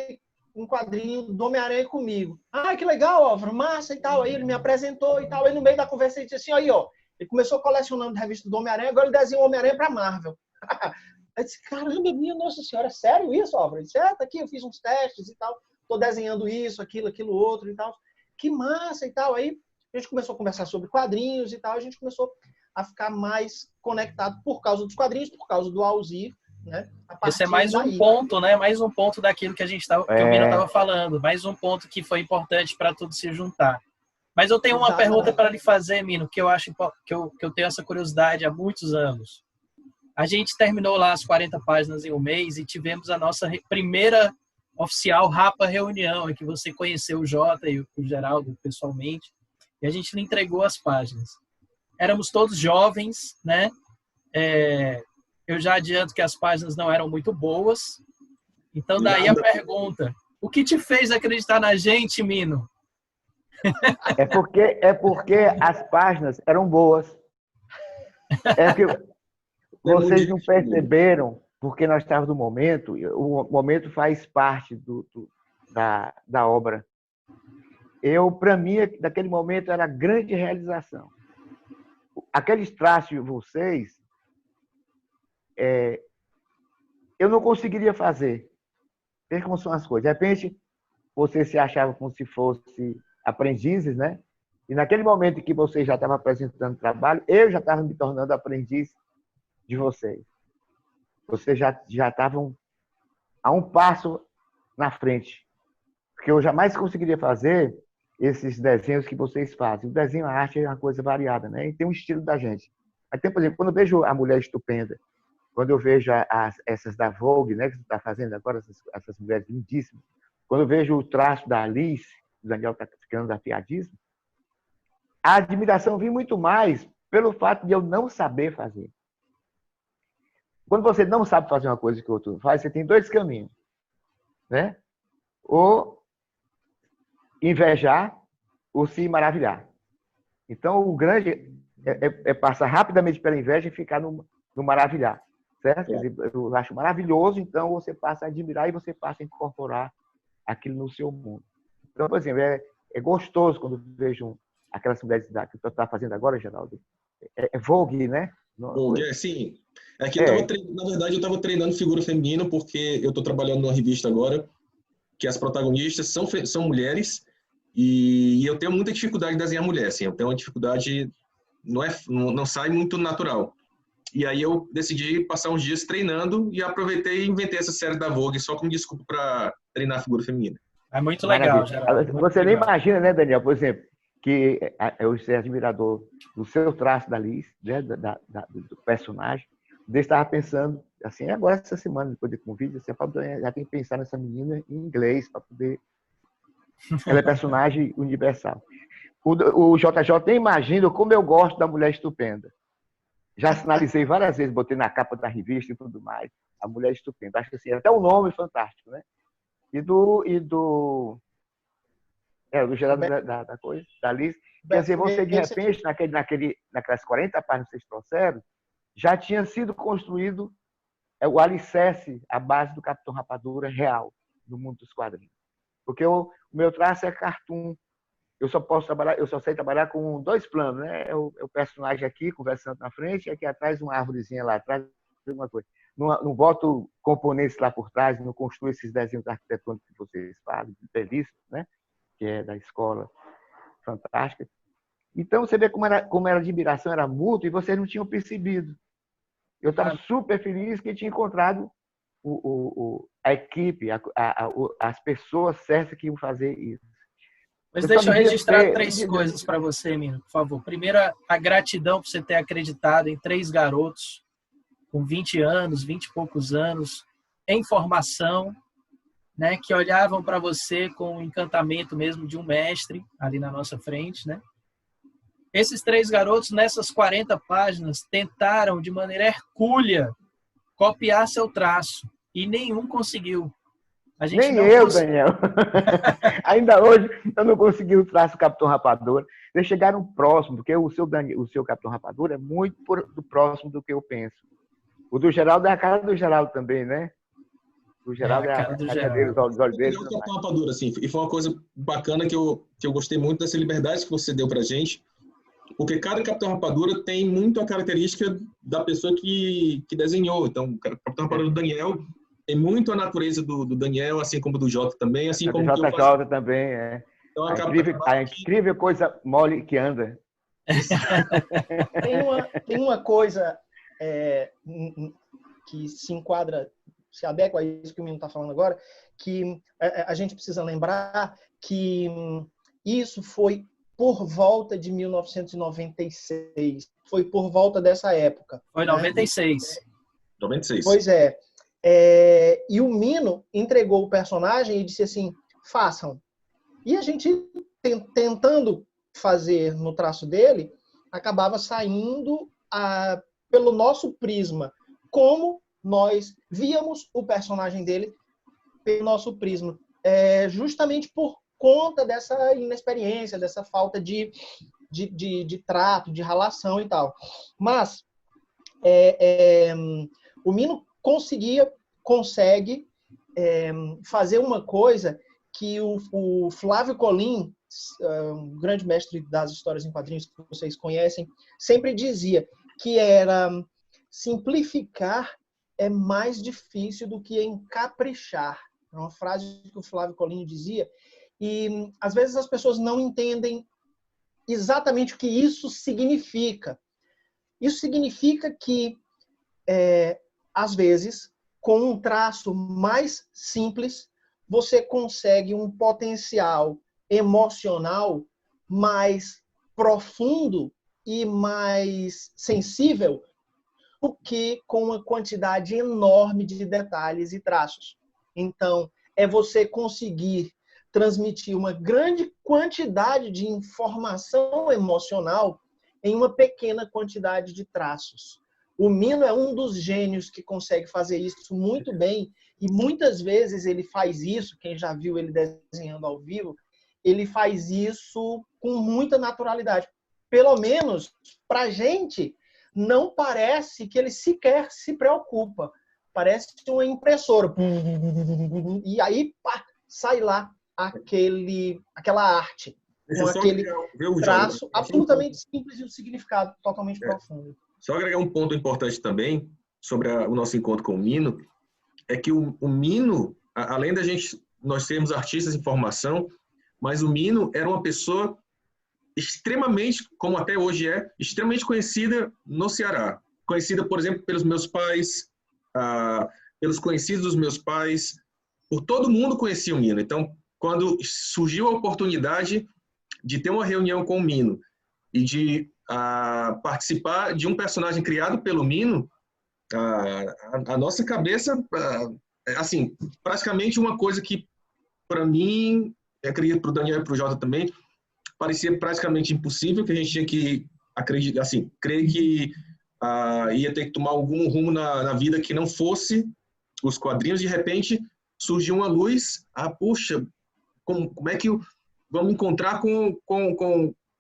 em quadrinho do Homem-Aranha comigo. Ah, que legal, Álvaro, massa e tal. Aí ele me apresentou e tal. Aí no meio da conversa ele disse assim: aí, ó, ele começou colecionando revista do Homem-Aranha, agora ele desenha o Homem-Aranha pra Marvel. Aí eu disse: caramba, minha nossa senhora, sério isso, Álvaro? Ele disse: tá aqui, eu fiz uns testes e tal. Tô desenhando isso, aquilo outro e tal. Que massa e tal. Aí a gente começou a conversar sobre quadrinhos e tal. A gente começou a ficar mais conectado por causa dos quadrinhos, por causa do Alzir, né? Esse é mais um ponto, né? Mais um ponto daquilo que a gente tava, que o Mino estava falando. Mais um ponto que foi importante para tudo se juntar. Mas eu tenho uma pergunta para lhe fazer, Mino, que eu acho que eu tenho essa curiosidade há muitos anos. A gente terminou lá as 40 páginas em um mês e tivemos a nossa primeira oficial Rapa reunião, em que você conheceu o Jota e o Geraldo pessoalmente, e a gente lhe entregou as páginas. Éramos todos jovens, né? Eu já adianto que as páginas não eram muito boas. Então, daí a pergunta: o que te fez acreditar na gente, Mino? É porque as páginas eram boas. É que vocês não perceberam, porque nós estávamos no momento, o momento faz parte da obra. Para mim, naquele momento, era a grande realização. Aqueles traços de vocês, eu não conseguiria fazer. Veja como são as coisas. De repente, você se achava como se fosse aprendizes, né? E naquele momento em que você já estava apresentando trabalho, eu já estava me tornando aprendiz de vocês. Vocês já estavam a um passo na frente. Porque eu jamais conseguiria fazer esses desenhos que vocês fazem. O desenho, a arte é uma coisa variada, né? E tem um estilo da gente. Aí tem, por exemplo, quando eu vejo a Mulher Estupenda, quando eu vejo essas da Vogue, né, que você está fazendo agora, essas mulheres lindíssimas, quando eu vejo o traço da Alice, o Daniel está ficando afiadíssimo, a admiração vem muito mais pelo fato de eu não saber fazer. Quando você não sabe fazer uma coisa que o outro faz, você tem dois caminhos, né? Ou invejar ou se maravilhar. Então, o grande é passar rapidamente pela inveja e ficar no maravilhar, certo? Eu acho maravilhoso, então você passa a admirar e você passa a incorporar aquilo no seu mundo. Então, por exemplo, é gostoso quando vejo aquelas mulheres que tu está fazendo agora, Geraldo. É Vogue, né? Vogue, sim. Na verdade, eu estava treinando figura feminina porque eu estou trabalhando numa revista agora que as protagonistas são mulheres e eu tenho muita dificuldade de desenhar mulher. Assim, eu tenho uma dificuldade, não sai muito natural. E aí eu decidi passar uns dias treinando e aproveitei e inventei essa série da Vogue só como desculpa para treinar a figura feminina. É muito legal, Geraldo. Você nem imagina, né, Daniel, por exemplo, que eu sou admirador do seu traço da Liz, né, do personagem. Eu estava pensando, assim, agora essa semana, depois do convite, você já tem que pensar nessa menina em inglês para poder... Ela é personagem universal. O JJ nem imagina como eu gosto da Mulher Estupenda. Já sinalizei várias vezes, botei na capa da revista e tudo mais. A Mulher Estupenda. Acho que assim, até o nome é fantástico, né? E do Geraldo da coisa, da Liz. Quer dizer, você, de repente, naquelas 40 páginas que vocês trouxeram, já tinha sido construído é o alicerce, a base do Capitão Rapadura real, no mundo dos quadrinhos. Porque o meu traço é cartoon. Eu só sei trabalhar com 2 planos, né? O personagem aqui conversando na frente e aqui atrás uma árvorezinha lá atrás, alguma coisa. Não boto componentes lá por trás, não construo esses desenhos arquitetônicos que vocês falam, previstos, né? Que é da escola fantástica. Então você vê como era a admiração, era mútua e vocês não tinham percebido. Eu estava super feliz que tinha encontrado a equipe, as pessoas certas que iam fazer isso. Mas deixa eu registrar 3 coisas para você, Mino, por favor. Primeiro, a gratidão por você ter acreditado em 3 garotos com 20 anos, 20 e poucos anos, em formação, né, que olhavam para você com o encantamento mesmo de um mestre ali na nossa frente, né? Esses 3 garotos, nessas 40 páginas, tentaram, de maneira hercúlea, copiar seu traço. E nenhum conseguiu. Nem eu, Daniel. Ainda hoje eu não consegui o traço do Capitão Rapadura. Eles chegaram próximo, porque o seu Capitão Rapadura é muito próximo do que eu penso. O do Geraldo é a cara do Geraldo também, né? O Geraldo é a cara dele, os olhos dele. O Capitão Rapadura, assim, e foi uma coisa bacana que eu gostei muito dessa liberdade que você deu pra gente, porque cada Capitão Rapadura tem muito a característica da pessoa que desenhou. Então, o Capitão Rapadura do Daniel tem muito a natureza do Daniel, assim como do Jota também, assim como do JJ também, é. Então, a incrível coisa mole que anda. Tem uma coisa que se enquadra, se adequa a isso que o Mino está falando agora, que a gente precisa lembrar que isso foi por volta de 1996. Foi por volta dessa época. Foi 96. Né? 96. Pois é. E o Mino entregou o personagem e disse assim, façam. E a gente, tentando fazer no traço dele, acabava saindo pelo nosso prisma. Como nós víamos o personagem dele pelo nosso prisma. Justamente por conta dessa inexperiência, dessa falta de trato, de relação e tal. Mas o Mino consegue fazer uma coisa que o Flávio Colim, um grande mestre das histórias em quadrinhos que vocês conhecem, sempre dizia, que era simplificar é mais difícil do que encaprichar. É uma frase que o Flávio Colim dizia, e às vezes as pessoas não entendem exatamente o que isso significa. Isso significa que às vezes, com um traço mais simples, você consegue um potencial emocional mais profundo e mais sensível do que com uma quantidade enorme de detalhes e traços. Então, é você conseguir transmitir uma grande quantidade de informação emocional em uma pequena quantidade de traços. O Mino é um dos gênios que consegue fazer isso muito bem e muitas vezes ele faz isso, quem já viu ele desenhando ao vivo, ele faz isso com muita naturalidade. Pelo menos, para a gente, não parece que ele sequer se preocupa. Parece uma impressora. E aí, pá, sai lá aquela arte, com aquele traço absolutamente simples e um significado totalmente profundo. Só agregar um ponto importante também sobre o nosso encontro com o Mino, é que o Mino, além da nós sermos artistas em formação, mas o Mino era uma pessoa extremamente, como até hoje extremamente conhecida no Ceará. Conhecida, por exemplo, pelos meus pais, pelos conhecidos dos meus pais, por todo mundo conhecia o Mino. Então, quando surgiu a oportunidade de ter uma reunião com o Mino e de participar de um personagem criado pelo Mino, a nossa cabeça, assim, praticamente uma coisa que, para mim, acredito para o Daniel e para o Jota também, parecia praticamente impossível, que a gente tinha que acreditar, assim, crer que ia ter que tomar algum rumo na vida que não fosse os quadrinhos. De repente, surgiu uma luz, puxa, como é que vamos encontrar com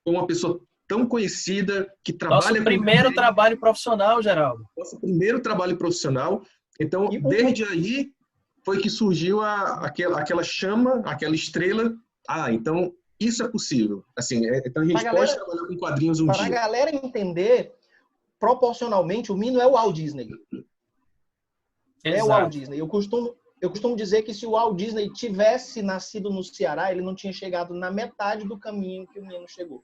uma pessoa tão conhecida, que trabalha... Nosso primeiro trabalho profissional, Geraldo. Nosso primeiro trabalho profissional, Então, desde aí, foi que surgiu aquela chama, aquela estrela. Ah, então isso é possível. Assim, então a gente pode trabalhar com quadrinhos um dia. Para a galera entender, proporcionalmente, o Mino é o Walt Disney. É o Walt Disney. Eu costumo dizer que se o Walt Disney tivesse nascido no Ceará, ele não tinha chegado na metade do caminho que o Mino chegou.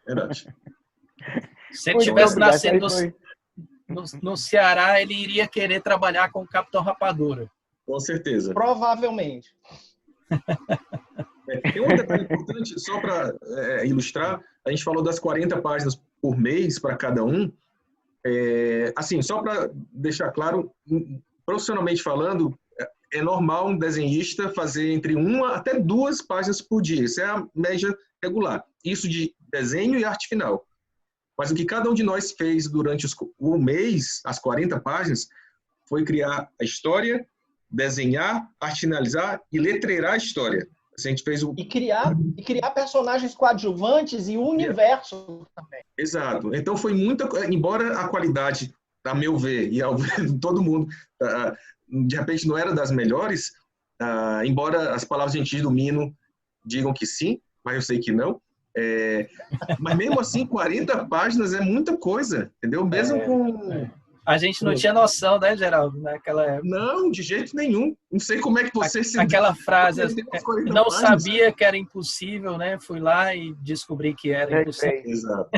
Verdade. Se ele tivesse nascido no Ceará, ele iria querer trabalhar com o Capitão Rapadura. Com certeza. Provavelmente. Tem um detalhe importante, só para ilustrar, a gente falou das 40 páginas por mês para cada um. Assim, só para deixar claro, profissionalmente falando, é normal um desenhista fazer entre 1 até 2 páginas por dia. Isso é a média regular. Isso de desenho e arte final. Mas o que cada um de nós fez durante o mês, as 40 páginas, foi criar a história, desenhar, arte finalizar e letreirar a história. A gente fez e criar personagens coadjuvantes e o universo também. Exato. Então foi muita... Embora a qualidade, a meu ver, e ao ver de todo mundo, de repente não era das melhores, embora as palavras gentis do Mino digam que sim, mas eu sei que não. Mas mesmo assim, 40 páginas é muita coisa, entendeu? Mesmo com... A gente não tinha noção, né, Geraldo, naquela época. Não, de jeito nenhum. Não sei como é que você... Aquela frase, não sabia que era impossível, né? Fui lá e descobri que era impossível. Exato.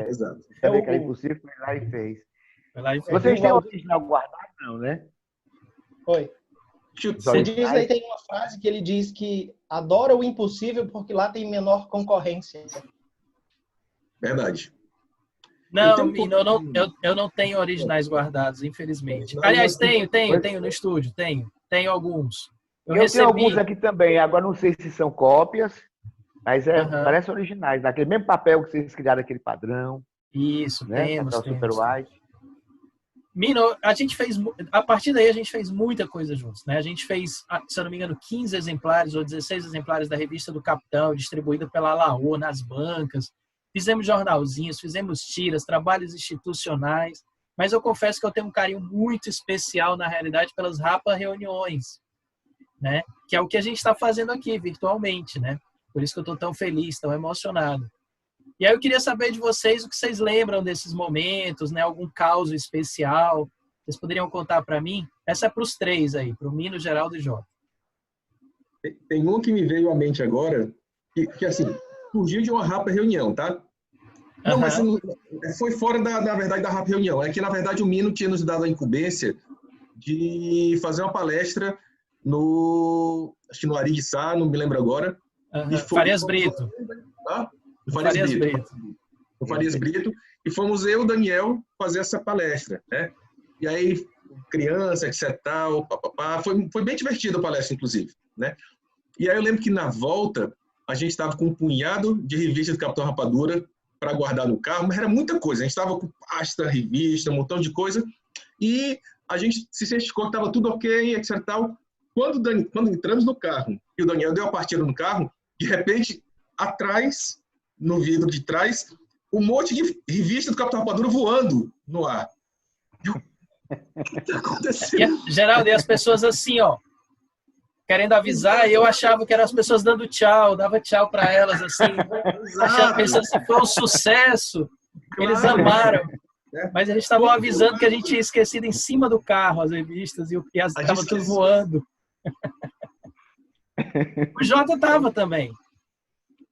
Exato. Sabia que era impossível, foi lá e fez. Fez. Vocês têm o original guardado, não, né? Oi. O Disney tem uma frase que ele diz que adora o impossível porque lá tem menor concorrência. Verdade. Não, eu não tenho originais guardados, infelizmente. Aliás, tenho no estúdio, tenho alguns. Eu tenho alguns aqui também, agora não sei se são cópias, mas parecem originais, daquele mesmo papel que vocês criaram, aquele padrão. Isso, né? temos. Super White. Mino, a partir daí a gente fez muita coisa juntos, né? A gente fez, se eu não me engano, 15 exemplares ou 16 exemplares da revista do Capitão, distribuída pela Laô nas bancas. Fizemos jornalzinhos, fizemos tiras, trabalhos institucionais, mas eu confesso que eu tenho um carinho muito especial, na realidade, pelas Rapa Reuniões, né? Que é o que a gente está fazendo aqui, virtualmente, né? Por isso que eu estou tão feliz, tão emocionado. E aí eu queria saber de vocês o que vocês lembram desses momentos, né? Algum caos especial. Vocês poderiam contar para mim? Essa é para os 3 aí, para o Mino, Geraldo e Jota. Tem um que me veio à mente agora, que assim, surgiu de uma Rapa Reunião, tá? Não, mas foi fora, na verdade, da Rapa Reunião. É que, na verdade, o Mino tinha nos dado a incumbência de fazer uma palestra acho que no Ari de Sá, não me lembro agora. Farias Brito. Farias Brito. E fomos eu e o Daniel fazer essa palestra, né? E aí, criança, etc. Tal, papapá. Foi bem divertida a palestra, inclusive, né? E aí eu lembro que na volta a gente estava com um punhado de revistas do Capitão Rapadura para guardar no carro, mas era muita coisa. A gente estava com pasta, revista, um montão de coisa. E a gente se certificou que estava tudo ok, etc. Tal. Quando entramos no carro e o Daniel deu a partida no carro, de repente, atrás, no vidro de trás, um monte de revista do Capitão Rapadura voando no ar. O que está acontecendo? Geraldo, e as pessoas assim, ó, querendo avisar, e eu achava que eram as pessoas dando tchau, dava tchau para elas, assim, pensando que foi um sucesso, eles amaram. Mas eles estavam avisando que a gente tinha esquecido em cima do carro as revistas e estava tudo voando. O Jota estava também.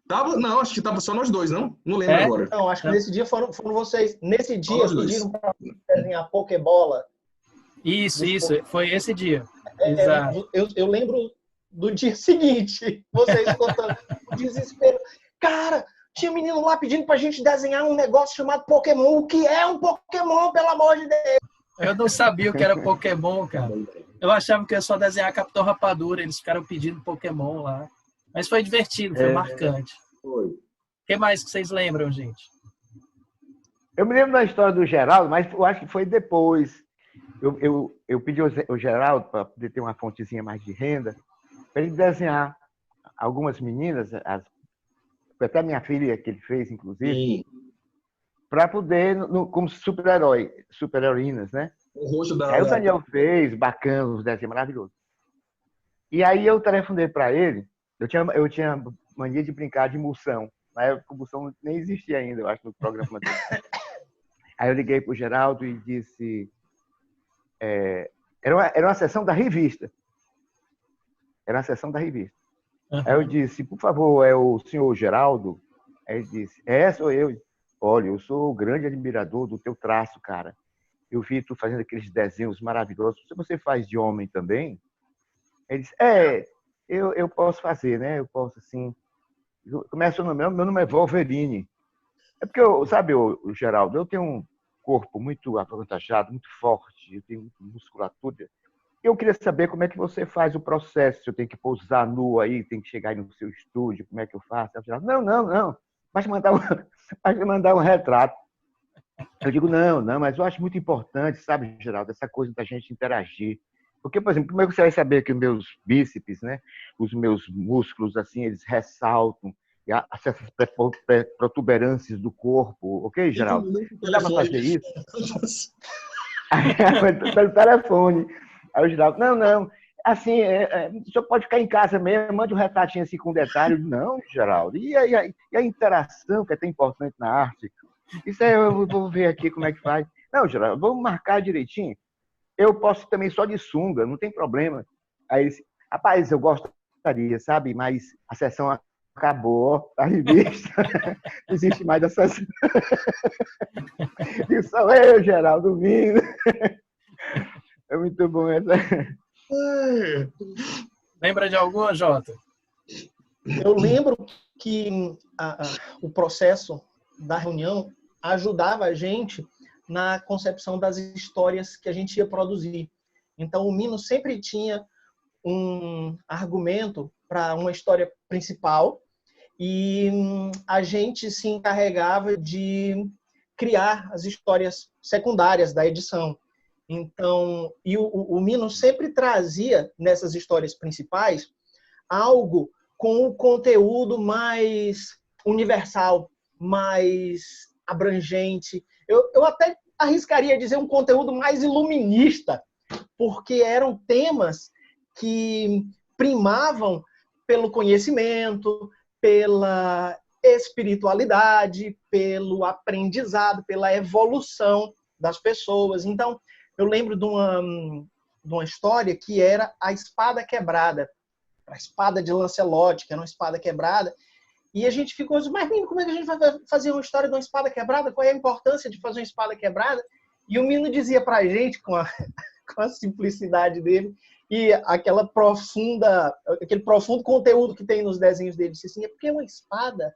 Não, acho que estava só nós dois, não? Não lembro agora. Não, acho que nesse dia foram vocês. Nesse dia pediram para desenhar Pokébola. Isso, foi esse dia. Exato. Eu lembro do dia seguinte, vocês contando o desespero. Cara, tinha um menino lá pedindo pra gente desenhar um negócio chamado Pokémon. O que é um Pokémon, pelo amor de Deus? Eu não sabia o que era Pokémon, cara. Eu achava que ia só desenhar Capitão Rapadura. Eles ficaram pedindo Pokémon lá. Mas foi divertido, foi marcante. Foi. O que mais que vocês lembram, gente? Eu me lembro da história do Geraldo, mas eu acho que foi depois. Eu pedi ao Geraldo, para poder ter uma fontezinha mais de renda, para ele desenhar algumas meninas, foi até minha filha que ele fez, inclusive, para poder, como super-heroínas, né? O rosto Aí o Daniel fez, bacana, os desenhos maravilhosos. E aí eu telefonei para ele, eu tinha mania de brincar de Moção. Na época o Moção nem existia ainda, eu acho, no programa dele. Aí eu liguei pro Geraldo e disse... Era uma sessão da revista. Era uma sessão da revista. Uhum. Aí eu disse, por favor, é o senhor Geraldo? Aí ele disse, sou eu. Olha, eu sou o grande admirador do teu traço, cara. Eu vi tu fazendo aqueles desenhos maravilhosos. Você faz de homem também? Ele disse, eu posso fazer, né? Eu posso, assim... Começa o nome, meu nome é Wolverine. É porque, sabe, o Geraldo, eu tenho um corpo muito avantajado, muito forte, eu tenho musculatura. Eu queria saber como é que você faz o processo. Se eu tenho que pousar nu aí, tem que chegar aí no seu estúdio, como é que eu faço? Não. Vai me mandar um retrato. Eu digo, não, mas eu acho muito importante, sabe, Geraldo, essa coisa da gente interagir. Porque, por exemplo, como é que você vai saber que os meus bíceps, né, os meus músculos, assim, eles ressaltam, e há essas protuberâncias do corpo, ok, Geraldo? Não dá para fazer isso? Pelo telefone. Aí o Geraldo, não, assim, o senhor pode ficar em casa mesmo, mande um retratinho assim com detalhe. Não, Geraldo, e a interação que é tão importante na arte? Isso aí eu vou ver aqui como é que faz. Não, Geraldo, vamos marcar direitinho. Eu posso também só de sunga, não tem problema. Aí ele disse, rapaz, eu gostaria, sabe? Mas a sessão acabou, a revista. Não existe mais a sessão. E sou eu, Geraldo, vindo. É muito bom essa. Lembra de alguma, Jota? Eu lembro que o processo da reunião ajudava a gente na concepção das histórias que a gente ia produzir. Então, o Mino sempre tinha um argumento para uma história principal e a gente se encarregava de criar as histórias secundárias da edição. Então, e o Mino sempre trazia nessas histórias principais algo com o conteúdo mais universal, mais abrangente. Eu até arriscaria dizer um conteúdo mais iluminista, porque eram temas que primavam pelo conhecimento, pela espiritualidade, pelo aprendizado, pela evolução das pessoas. Então, eu lembro de uma história que era a espada quebrada, a espada de Lancelot, que era uma espada quebrada. E a gente ficou assim, mas Mino, como é que a gente vai fazer uma história de uma espada quebrada? Qual é a importância de fazer uma espada quebrada? E o Mino dizia pra gente, com a simplicidade dele, e aquele profundo conteúdo que tem nos desenhos dele, disse assim, é porque é uma espada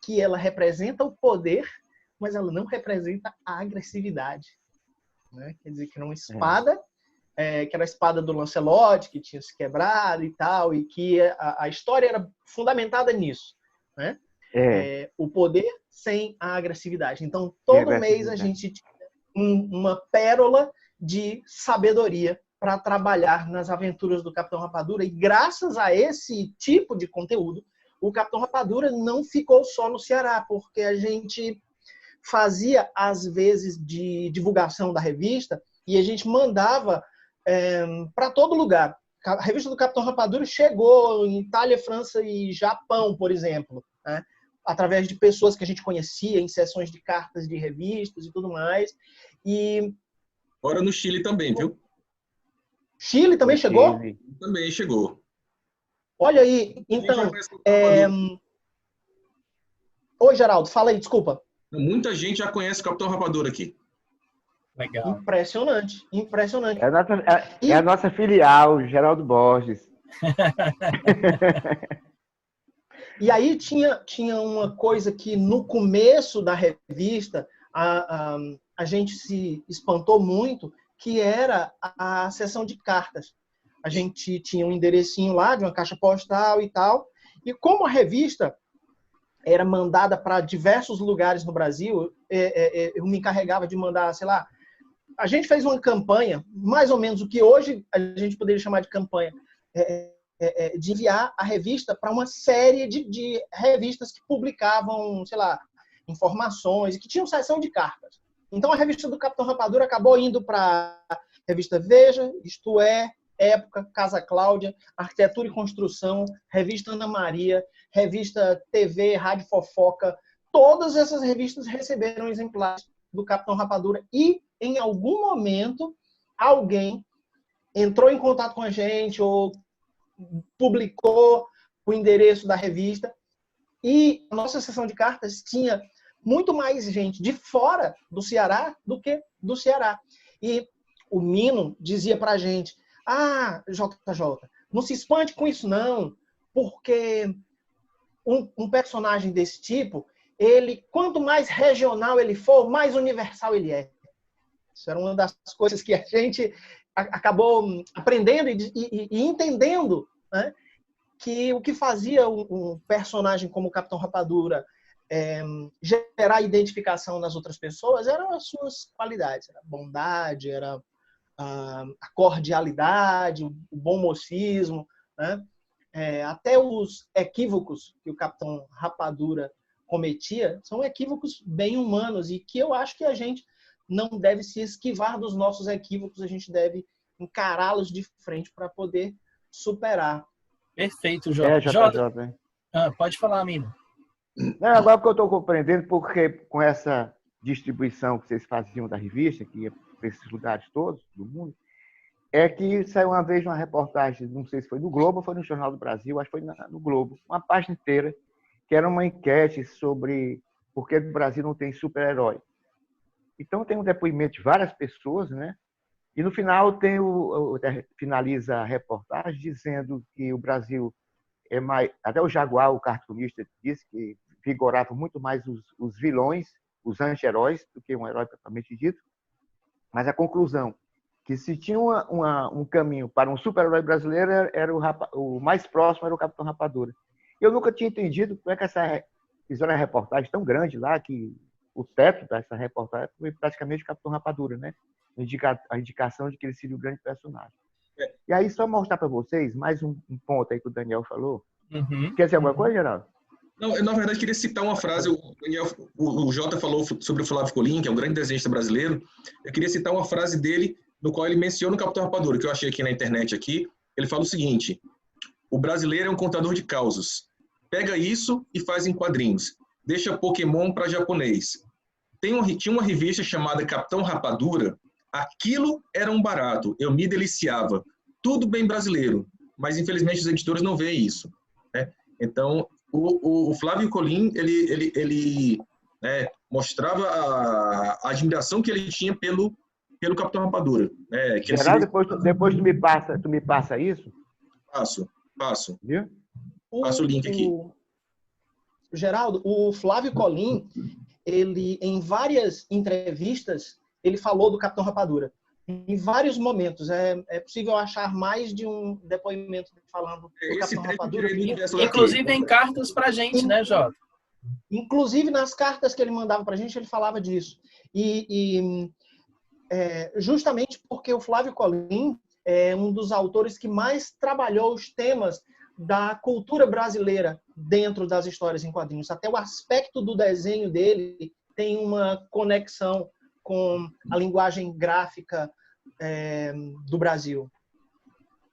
que ela representa o poder, mas ela não representa a agressividade. Né? Quer dizer, que era uma espada, que era a espada do Lancelot, que tinha se quebrado e tal, e que a história era fundamentada nisso. Né? O poder sem a agressividade. Então, todo mês a gente tinha uma pérola de sabedoria para trabalhar nas aventuras do Capitão Rapadura, e graças a esse tipo de conteúdo, o Capitão Rapadura não ficou só no Ceará, porque a gente fazia, às vezes, de divulgação da revista, e a gente mandava para todo lugar. A revista do Capitão Rapadura chegou em Itália, França e Japão, por exemplo, né? Através de pessoas que a gente conhecia em sessões de cartas de revistas e tudo mais. E Fora no Chile também, viu? Chile também chegou? Também chegou. Olha aí, então... Oi, Geraldo, fala aí, desculpa. Muita gente já conhece o Capitão Rapadura aqui. Legal. Impressionante. É a nossa filial, Geraldo Borges. E aí tinha uma coisa que no começo da revista a gente se espantou muito, que era a seção de cartas. A gente tinha um enderecinho lá de uma caixa postal e tal, e como a revista era mandada para diversos lugares no Brasil, eu me encarregava de mandar, sei lá, a gente fez uma campanha, mais ou menos o que hoje a gente poderia chamar de campanha, de enviar a revista para uma série de revistas que publicavam, sei lá, informações, e que tinham seção de cartas. Então, a revista do Capitão Rapadura acabou indo para a revista Veja, Isto É, Época, Casa Cláudia, Arquitetura e Construção, revista Ana Maria, revista TV, Rádio Fofoca. Todas essas revistas receberam exemplares do Capitão Rapadura e, em algum momento, alguém entrou em contato com a gente ou publicou o endereço da revista. E a nossa sessão de cartas tinha muito mais gente de fora do Ceará do que do Ceará. E o Mino dizia pra gente, JJ, não se espante com isso não, porque um personagem desse tipo, ele, quanto mais regional ele for, mais universal ele é. Isso era uma das coisas que a gente acabou aprendendo e entendendo, né? Que o que fazia um personagem como o Capitão Rapadura gerar identificação nas outras pessoas eram as suas qualidades. Era a bondade, era a cordialidade, o bom mocismo, né? Até os equívocos que o Capitão Rapadura cometia são equívocos bem humanos e que eu acho que a gente não deve se esquivar dos nossos equívocos, a gente deve encará-los de frente para poder superar. Perfeito, Jota. JJ. Pode falar, Mino. Não, agora que eu estou compreendendo, porque com essa distribuição que vocês faziam da revista, que ia para esses lugares todos do mundo, é que saiu uma vez uma reportagem, não sei se foi no Globo ou foi no Jornal do Brasil, acho que foi no Globo, uma página inteira, que era uma enquete sobre por que o Brasil não tem super-herói. Então tem um depoimento de várias pessoas, né? E no final finaliza a reportagem dizendo que o Brasil é mais... Até o Jaguar, o cartunista, disse que vigorava muito mais os vilões, os anti-heróis, do que um herói propriamente dito. Mas a conclusão, que se tinha um caminho para um super-herói brasileiro, era o mais próximo era o Capitão Rapadura. Eu nunca tinha entendido como é que fizeram uma reportagem tão grande lá, que o teto dessa reportagem foi praticamente o Capitão Rapadura, né? A indicação de que ele seria o grande personagem. E aí, só mostrar para vocês mais um ponto aí que o Daniel falou. Quer dizer alguma coisa, Geraldo? Não, eu, na verdade, queria citar uma frase. O Jota falou sobre o Flávio Colim, que é um grande desenhista brasileiro. Eu queria citar uma frase dele, no qual ele menciona o Capitão Rapadura, que eu achei aqui na internet. Ele fala o seguinte: o brasileiro é um contador de causos. Pega isso e faz em quadrinhos. Deixa Pokémon para japonês. Tinha uma revista chamada Capitão Rapadura. Aquilo era um barato. Eu me deliciava. Tudo bem brasileiro. Mas, infelizmente, os editores não veem isso, né? Então, o Flávio Colim, ele mostrava a admiração que ele tinha pelo Capitão Rapadura. Né? Geraldo, depois tu me passa isso? Passo. Viu? Passo o link aqui. Geraldo, o Flávio Colim, ele, em várias entrevistas, ele falou do Capitão Rapadura. Em vários momentos. É possível achar mais de um depoimento falando do Capitão Rapadura. Inclusive em cartas pra gente, né, Jota? Inclusive nas cartas que ele mandava pra gente, ele falava disso. Justamente porque o Flávio Colim é um dos autores que mais trabalhou os temas da cultura brasileira dentro das histórias em quadrinhos. Até o aspecto do desenho dele tem uma conexão com a linguagem gráfica do Brasil.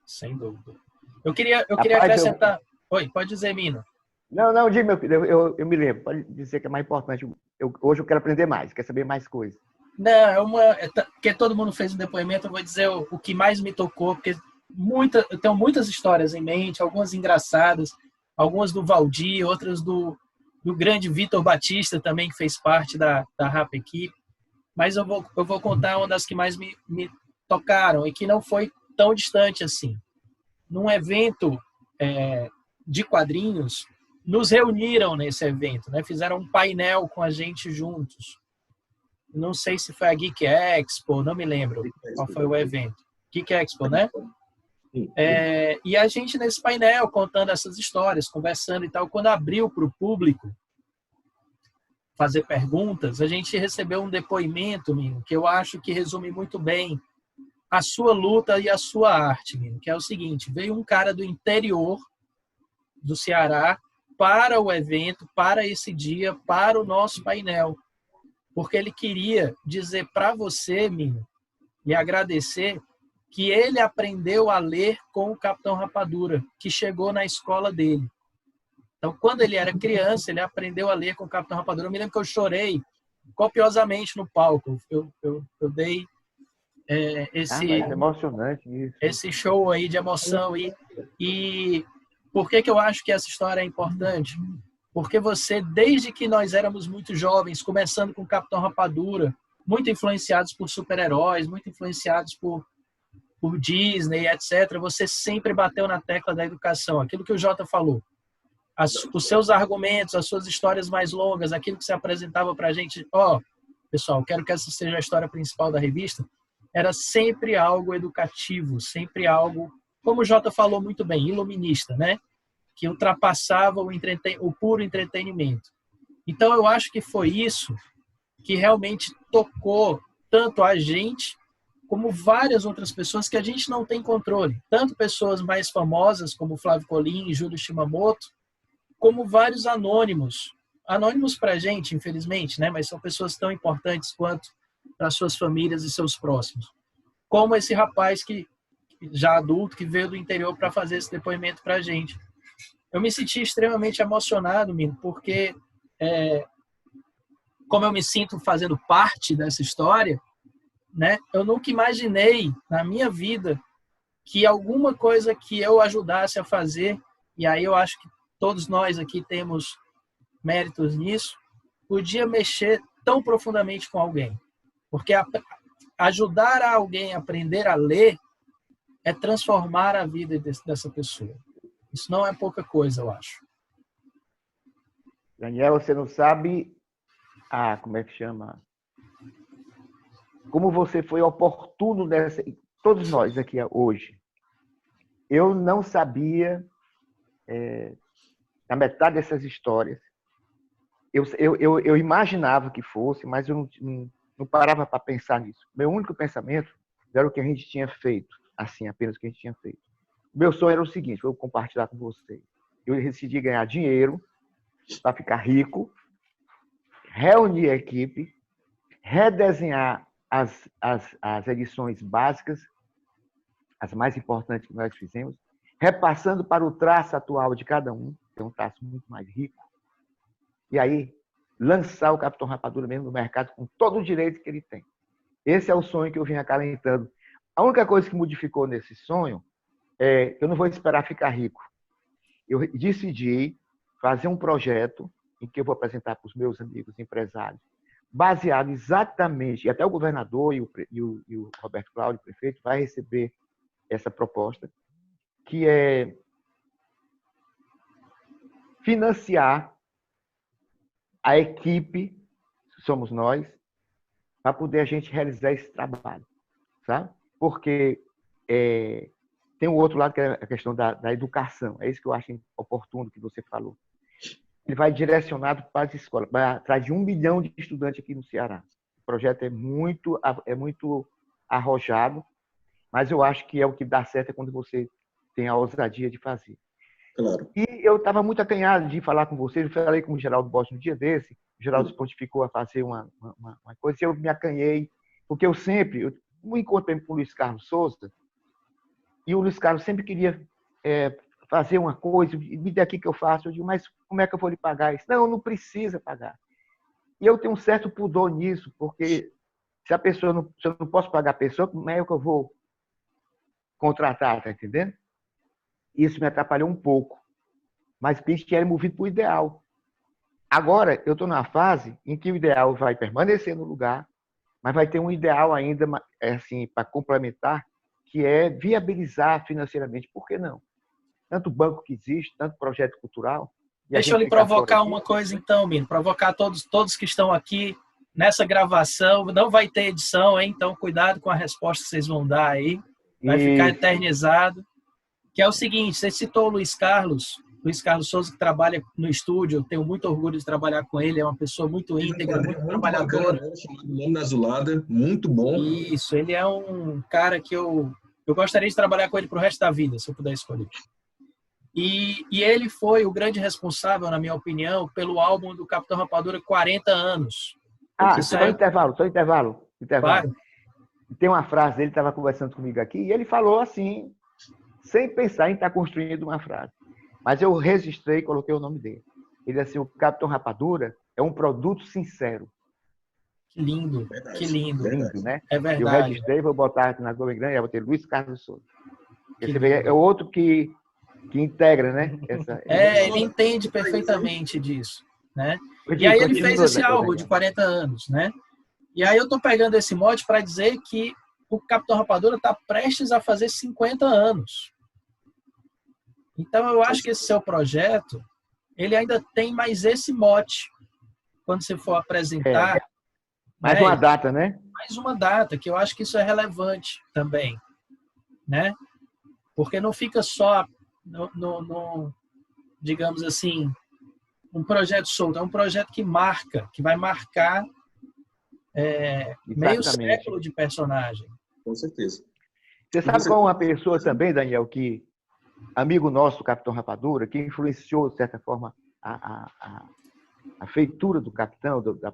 Sem dúvida. Eu queria acrescentar... Oi, pode dizer, Mino. Não, diga, meu filho, eu me lembro. Pode dizer que é mais importante. Hoje eu quero aprender mais, quero saber mais coisas. Não, porque todo mundo fez um depoimento, eu vou dizer o que mais me tocou, porque eu tenho muitas histórias em mente, algumas engraçadas, algumas do Valdir, outras do grande Vitor Batista também, que fez parte da Rapa Equipe. Mas eu vou contar uma das que mais me tocaram e que não foi tão distante assim. Num evento de quadrinhos, nos reuniram nesse evento, né? Fizeram um painel com a gente juntos. Não sei se foi a Geek Expo, não me lembro qual foi o evento. Geek Expo, né? E a gente nesse painel contando essas histórias, conversando e tal, quando abriu para o público fazer perguntas, a gente recebeu um depoimento, Mino, que eu acho que resume muito bem a sua luta e a sua arte, Mino, que é o seguinte: veio um cara do interior do Ceará para o evento, para esse dia, para o nosso painel. porque ele queria dizer para você, Mino, e agradecer que ele aprendeu a ler com o Capitão Rapadura, que chegou na escola dele. Então, quando ele era criança, ele aprendeu a ler com o Capitão Rapadura. Eu me lembro que eu chorei copiosamente no palco. Eu dei Mas é emocionante isso. esse show aí de emoção. E por que eu acho que essa história é importante? Porque você, desde que nós éramos muito jovens, começando com o Capitão Rapadura, muito influenciados por super-heróis, muito influenciados por Disney, etc., você sempre bateu na tecla da educação. Aquilo que o Jota falou. Os seus argumentos, as suas histórias mais longas, aquilo que você apresentava para a gente, pessoal, quero que essa seja a história principal da revista, era sempre algo educativo, sempre algo, como o Jota falou muito bem, iluminista, né? Que ultrapassava o puro entretenimento. Então, eu acho que foi isso que realmente tocou tanto a gente, como várias outras pessoas que a gente não tem controle. Tanto pessoas mais famosas, como Flávio Colim e Júlio Shimamoto, como vários anônimos. Anônimos para a gente, infelizmente, né? Mas são pessoas tão importantes quanto para suas famílias e seus próximos. Como esse rapaz que já adulto, que veio do interior para fazer esse depoimento para a gente. Eu me senti extremamente emocionado, Mino, porque como eu me sinto fazendo parte dessa história, né? Eu nunca imaginei na minha vida que alguma coisa que eu ajudasse a fazer, e aí eu acho que todos nós aqui temos méritos nisso, podia mexer tão profundamente com alguém. Porque ajudar alguém a aprender a ler é transformar a vida dessa pessoa. Isso não é pouca coisa, eu acho. Daniel, você não sabe como é que chama? Como você foi oportuno nessa... Todos nós aqui hoje. Eu não sabia, na metade dessas histórias, eu imaginava que fosse, mas eu não parava para pensar nisso. Meu único pensamento era o que a gente tinha feito, assim, apenas o que a gente tinha feito. Meu sonho era o seguinte, vou compartilhar com vocês. Eu decidi ganhar dinheiro para ficar rico, reunir a equipe, redesenhar as edições básicas, as mais importantes que nós fizemos, repassando para o traço atual de cada um, que é um traço muito mais rico, e aí lançar o Capitão Rapadura mesmo no mercado com todo o direito que ele tem. Esse é o sonho que eu vim acalentando. A única coisa que modificou nesse sonho é que eu não vou esperar ficar rico. Eu decidi fazer um projeto em que eu vou apresentar para os meus amigos empresários, baseado exatamente, e até o governador e o Roberto Cláudio, o prefeito, vai receber essa proposta, que é financiar a equipe, somos nós, para poder a gente realizar esse trabalho, sabe? Porque tem um outro lado, que é a questão da educação. É isso que eu acho oportuno que você falou. Ele vai direcionado para as escolas, vai atrás de 1 milhão de estudantes aqui no Ceará. O projeto é muito arrojado, mas eu acho que é o que dá certo quando você tem a ousadia de fazer. Claro. E eu estava muito acanhado de falar com vocês. Eu falei com o Geraldo Bosch no dia desse. O Geraldo se pontificou a fazer uma coisa, e eu me acanhei, porque eu me encontrei com o Luiz Carlos Souza, e o Luiz Carlos sempre queria fazer uma coisa, me dê aqui que eu faço. Eu digo, mas como é que eu vou lhe pagar isso? Não precisa pagar. E eu tenho um certo pudor nisso, porque se eu não posso pagar a pessoa, como é que eu vou contratar, tá entendendo? Isso me atrapalhou um pouco. Mas penso que era movido por ideal. Agora, eu estou na fase em que o ideal vai permanecer no lugar, mas vai ter um ideal ainda, assim, para complementar, que é viabilizar financeiramente. Por que não? Tanto banco que existe, tanto projeto cultural. Deixa eu lhe provocar uma coisa, então, Mino. Provocar todos que estão aqui nessa gravação. Não vai ter edição, hein? Então, cuidado com a resposta que vocês vão dar aí. Vai ficar eternizado. Que é o seguinte, você citou o Luiz Carlos Souza, que trabalha no estúdio. Eu tenho muito orgulho de trabalhar com ele. É uma pessoa muito íntegra, muito trabalhadora. Nome da Azulada, muito bom. Isso, ele é um cara que eu gostaria de trabalhar com ele para o resto da vida, se eu puder escolher. E ele foi o grande responsável, na minha opinião, pelo álbum do Capitão Rapadura 40 anos. Isso só intervalo. Claro. Tem uma frase, ele estava conversando comigo aqui, e ele falou assim, sem pensar em estar construindo uma frase. Mas eu registrei e coloquei o nome dele. Ele disse assim, o Capitão Rapadura é um produto sincero. Que lindo, Verdade, que lindo. Lindo, né? É Eu verdade. registrei, vou botar aqui na Globo Grande, eu botei Luiz Carlos Souza. Que Você vê, lindo. é outro que integra, né? Ele entende perfeitamente disso, né? E aí ele fez Continua, esse álbum Daniel. de 40 anos, né? E aí eu tô pegando esse mote para dizer que o Capitão Rapadura está prestes a fazer 50 anos. Então eu acho que esse seu projeto, ele ainda tem mais esse mote quando você for apresentar. Mais uma data, né? Mais uma data, que eu acho que isso é relevante também, né? Porque não fica só no digamos assim, um projeto solto, é um projeto que marca, que vai marcar meio século de personagem. Com certeza. Você sabe qual é uma pessoa também, Daniel, que amigo nosso, Capitão Rapadura, que influenciou, de certa forma, a feitura do Capitão, da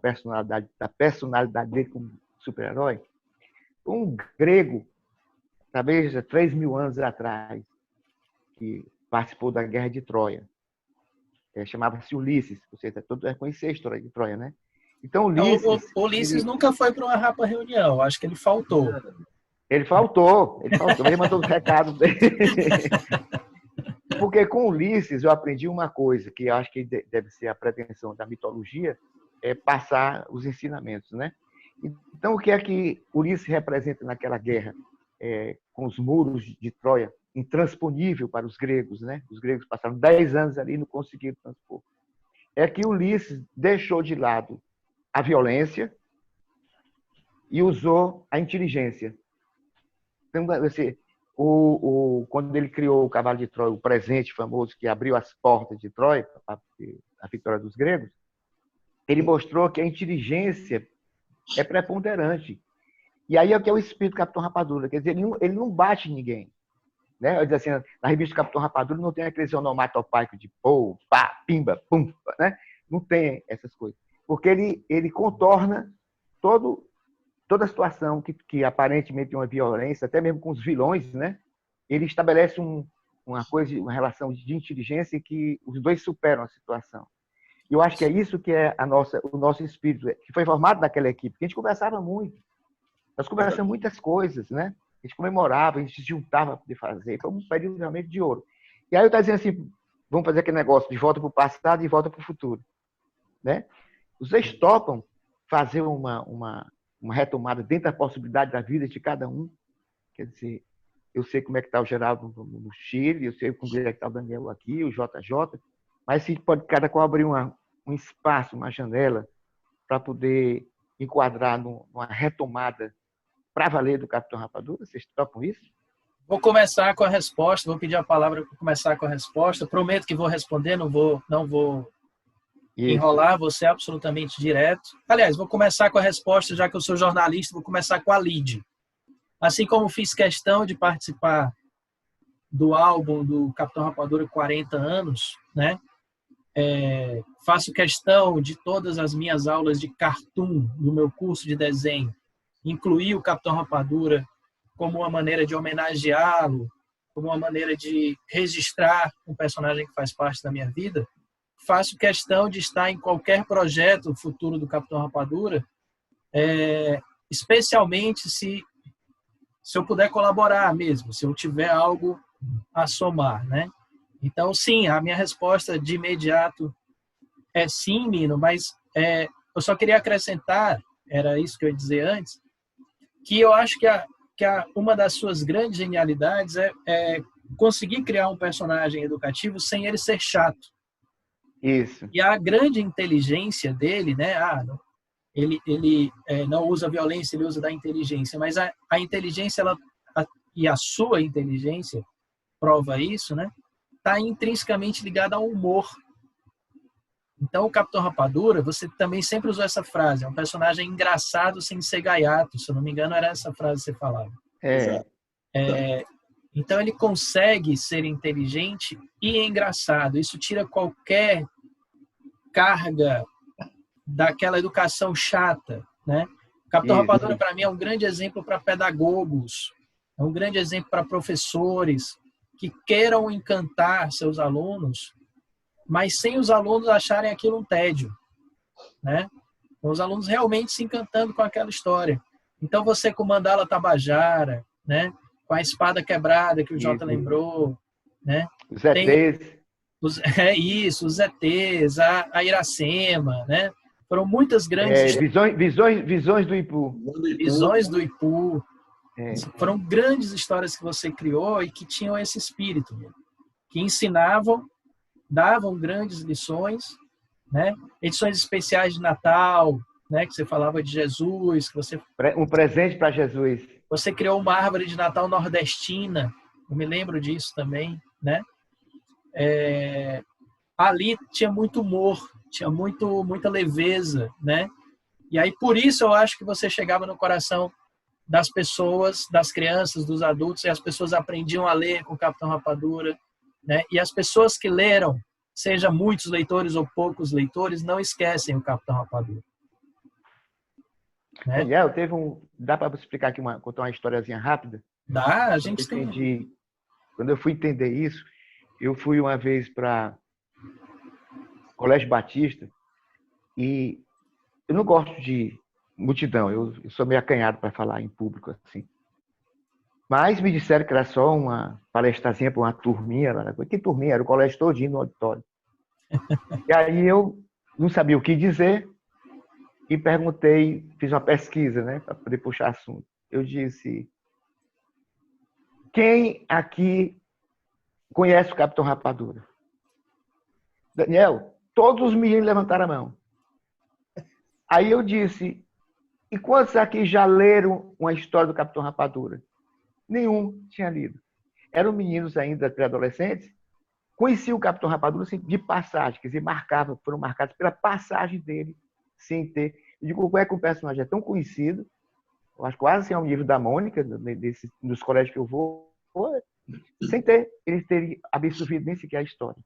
personalidade dele como super-herói? Um grego, talvez há 3.000 anos atrás, que participou da Guerra de Troia. Chamava-se Ulisses. Você todos conhecem a história de Troia, né? Então, Ulisses nunca foi para uma rapa reunião. Acho que ele faltou. Ele faltou. Ele mandou os recados dele. Porque com Ulisses eu aprendi uma coisa, que eu acho que deve ser a pretensão da mitologia, é passar os ensinamentos, né? Então, o que é que Ulisses representa naquela guerra com os muros de Troia, intransponível para os gregos, né? Os gregos passaram 10 anos ali e não conseguiram transpor. É que Ulisses deixou de lado a violência e usou a inteligência. Então, quando ele criou o cavalo de Troia, o presente famoso que abriu as portas de Troia, a vitória dos gregos, ele mostrou que a inteligência é preponderante. E aí é o que é o espírito do Capitão Rapadura. Quer dizer, ele não bate ninguém. Né? Eu digo assim, na revista Capitão Rapadura não tem aquele onomatopaico de pô, pá, pimba, pum, né? Não tem essas coisas. Porque ele contorna toda a situação que aparentemente tem uma violência, até mesmo com os vilões, né? Ele estabelece uma relação de inteligência em que os dois superam a situação. E eu acho que é isso que é o nosso espírito, que foi formado naquela equipe, que a gente conversava muito. Nós conversamos muitas coisas, né? A gente comemorava, a gente se juntava para poder fazer. Foi um período realmente de ouro. E aí eu estava dizendo assim, vamos fazer aquele negócio de volta para o passado e volta para o futuro. Né? Vocês topam fazer uma retomada dentro da possibilidade da vida de cada um? Quer dizer, eu sei como é que está o Geraldo no Chile, eu sei como é que está o Daniel aqui, o JJ, mas se pode cada qual abrir um espaço, uma janela, para poder enquadrar numa retomada para valer do Capitão Rapadura? Vocês topam isso? Vou começar com a resposta, vou pedir a palavra para começar com a resposta. Prometo que vou responder, não vou enrolar, vou ser absolutamente direto. Aliás, vou começar com a resposta, já que eu sou jornalista, vou começar com a lead. Assim como fiz questão de participar do álbum do Capitão Rapadura 40 anos, né? Faço questão de todas as minhas aulas de cartoon do meu curso de desenho incluir o Capitão Rapadura como uma maneira de homenageá-lo, como uma maneira de registrar um personagem que faz parte da minha vida. Faço questão de estar em qualquer projeto futuro do Capitão Rapadura, especialmente se eu puder colaborar mesmo, se eu tiver algo a somar, né? Então, sim, a minha resposta de imediato é sim, Mino, mas eu só queria acrescentar, era isso que eu ia dizer antes, que eu acho que uma das suas grandes genialidades é conseguir criar um personagem educativo sem ele ser chato. Isso. E a grande inteligência dele, né? Ele não usa violência, ele usa da inteligência, mas a inteligência, e a sua inteligência prova isso, né? Está intrinsecamente ligada ao humor. Então, o Capitão Rapadura, você também sempre usou essa frase, é um personagem engraçado sem ser gaiato, se eu não me engano, era essa frase que você falava. Então, ele consegue ser inteligente e engraçado. Isso tira qualquer carga daquela educação chata, né? O Capitão Rapadura, para mim, é um grande exemplo para pedagogos, é um grande exemplo para professores que queiram encantar seus alunos, mas sem os alunos acharem aquilo um tédio, né? Os alunos realmente se encantando com aquela história. Então, você com o Mandala Tabajara, né? Com a espada quebrada que o Jota lembrou, né? Os ETs. Os ETs, a Iracema, né? Foram muitas grandes Visões do Ipu. Visões do Ipu. Foram grandes histórias que você criou e que tinham esse espírito, né? Que ensinavam, davam grandes lições, né? Edições especiais de Natal, né? Que você falava de Jesus, que você um presente para Jesus. Você criou uma árvore de Natal nordestina, eu me lembro disso também, né? Ali tinha muito humor, tinha muita leveza, né? E aí por isso eu acho que você chegava no coração das pessoas, das crianças, dos adultos, e as pessoas aprendiam a ler com o Capitão Rapadura, né? E as pessoas que leram, seja muitos leitores ou poucos leitores, não esquecem o Capitão Rapadura. Né? Daniel, dá para explicar aqui, contar uma historiazinha rápida? Dá, a gente tem. Quando eu fui entender isso, eu fui uma vez para Colégio Batista e eu não gosto de multidão, eu sou meio acanhado para falar em público assim. Mas me disseram que era só uma palestrazinha para uma turminha. Que turminha? Era o colégio todinho no auditório. E aí eu não sabia o que dizer e perguntei, fiz uma pesquisa, né, para poder puxar assunto. Eu disse: quem aqui conhece o Capitão Rapadura? Daniel, todos os meninos levantaram a mão. Aí eu disse: e quantos aqui já leram uma história do Capitão Rapadura? Nenhum tinha lido. Eram meninos ainda pré-adolescentes, conheciam o Capitão Rapadura assim, de passagem, quer dizer, foram marcados pela passagem dele, sem ter. Eu digo, como é que o personagem é tão conhecido, eu acho quase assim ao nível da Mônica, dos colégios que eu vou, sem ter eles terem absorvido nem sequer a história,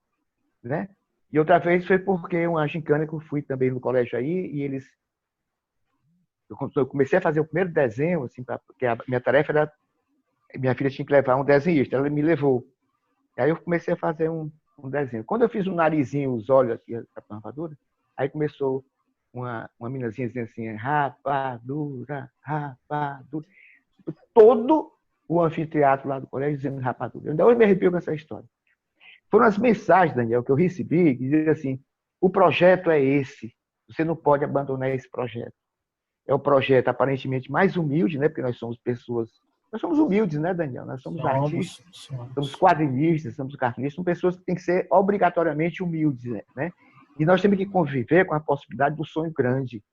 né? E outra vez foi porque uma gincana que eu fui também no colégio aí, e eles... Eu comecei a fazer o primeiro desenho, assim, porque a minha tarefa era... Minha filha tinha que levar um desenhista, ela me levou. Aí eu comecei a fazer um desenho. Quando eu fiz o narizinho, os olhos aqui, a rapadura, aí começou uma meninazinha dizendo assim: rapadura, rapadura. Todo o anfiteatro lá do colégio dizendo rapadura. Eu ainda hoje me arrepio com essa história. Foram as mensagens, Daniel, que eu recebi, que diziam assim: o projeto é esse, você não pode abandonar esse projeto. É o projeto aparentemente mais humilde, né? Porque nós somos pessoas... Nós somos humildes, né, Daniel? Nós somos artistas, somos quadrinistas, somos cartunistas, são pessoas que têm que ser obrigatoriamente humildes, né? E nós temos que conviver com a possibilidade do sonho grande.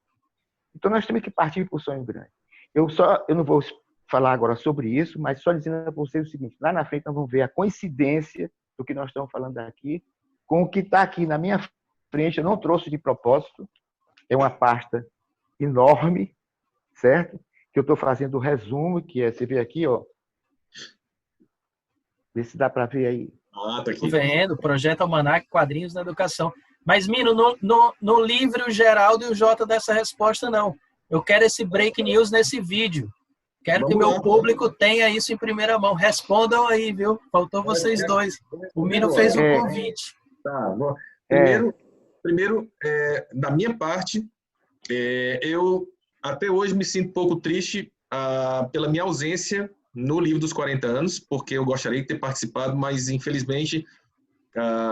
Então, nós temos que partir para o sonho grande. Eu não vou falar agora sobre isso, mas só dizendo para vocês o seguinte: lá na frente nós vamos ver a coincidência do que nós estamos falando aqui com o que está aqui na minha frente. Eu não trouxe de propósito, é uma pasta enorme, certo? Que eu estou fazendo o resumo, que você vê aqui, ó. Vê se dá para ver aí. Tá aqui. Estou vendo, Projeto Almanac, Quadrinhos na Educação. Mas, Mino, no livro Geraldo e o Jota dessa resposta, não. Eu quero esse break news nesse vídeo. Quero que o meu público tenha isso em primeira mão. Respondam aí, viu? Faltou vocês dois. O Mino fez um convite. Tá, bom. Primeiro, da minha parte, eu até hoje me sinto um pouco triste pela minha ausência no livro dos 40 anos, porque eu gostaria de ter participado, mas infelizmente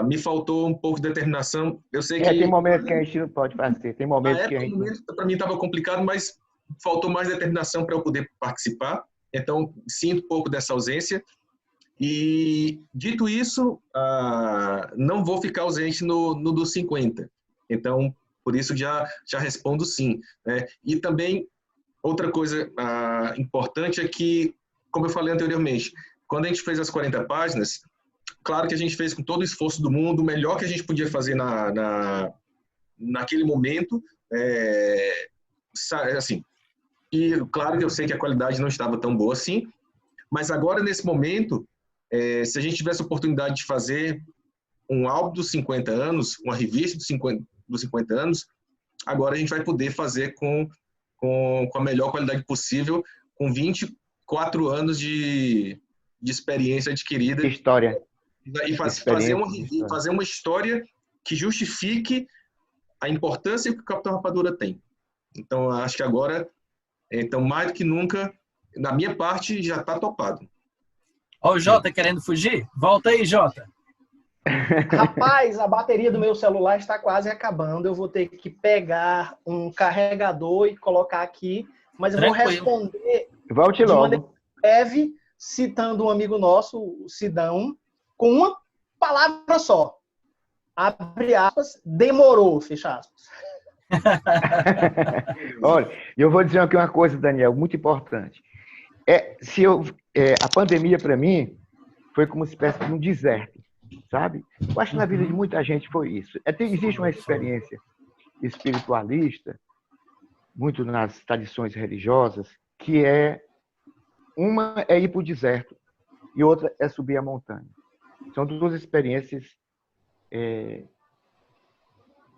me faltou um pouco de determinação. Eu sei que tem momentos que a gente não pode fazer, tem momentos que a gente... Para mim estava complicado, mas faltou mais determinação para eu poder participar. Então, sinto um pouco dessa ausência. E, dito isso, não vou ficar ausente no dos 50. Então, por isso já respondo sim. Né? E também, outra coisa importante é que, como eu falei anteriormente, quando a gente fez as 40 páginas, claro que a gente fez com todo o esforço do mundo, o melhor que a gente podia fazer naquele momento. Assim, e claro que eu sei que a qualidade não estava tão boa assim, mas agora, nesse momento, se a gente tivesse a oportunidade de fazer um álbum dos 50 anos, uma revista dos 50 anos, agora a gente vai poder fazer com a melhor qualidade possível, com 24 anos de experiência adquirida. História. E fazer uma história que justifique a importância que o Capitão Rapadura tem. Então, acho que agora, mais do que nunca, da minha parte, já está topado. Ó, o Jota querendo fugir? Volta aí, Jota. Rapaz, a bateria do meu celular está quase acabando. Eu vou ter que pegar um carregador e colocar aqui. Mas eu vou responder Volte de logo. maneira breve, citando um amigo nosso, o Sidão, com uma palavra só. Abre aspas, demorou, fecha aspas. Olha, eu vou dizer aqui uma coisa, Daniel, muito importante. A pandemia, para mim, foi como uma espécie de um deserto, sabe? Eu acho que na vida de muita gente foi isso. Existe uma experiência espiritualista, muito nas tradições religiosas, que uma é ir para o deserto e outra é subir a montanha. São duas experiências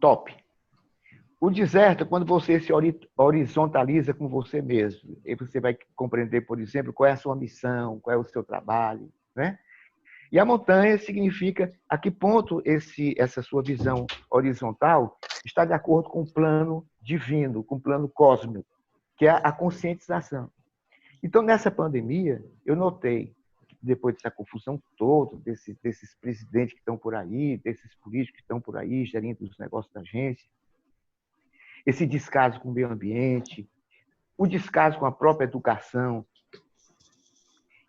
top. O deserto é quando você se horizontaliza com você mesmo. E você vai compreender, por exemplo, qual é a sua missão, qual é o seu trabalho, né? E a montanha significa a que ponto essa sua visão horizontal está de acordo com o plano divino, com o plano cósmico, que é a conscientização. Então, nessa pandemia, eu notei, depois dessa confusão toda, desses presidentes que estão por aí, desses políticos que estão por aí, gerindo os negócios da agência, esse descaso com o meio ambiente, o descaso com a própria educação,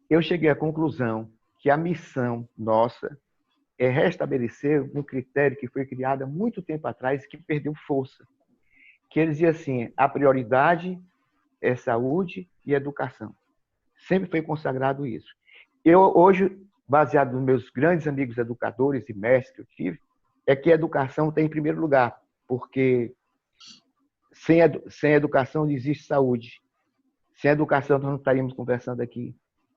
eu cheguei à conclusão que a missão nossa é restabelecer um critério que foi criado há muito tempo atrás e que perdeu força. Que ele dizia assim, a prioridade é saúde e educação. Sempre foi consagrado isso. Eu, hoje, baseado nos meus grandes amigos educadores e mestres que eu tive, é que a educação está em primeiro lugar, porque sem educação não existe saúde. Sem educação nós não estaríamos conversando aqui.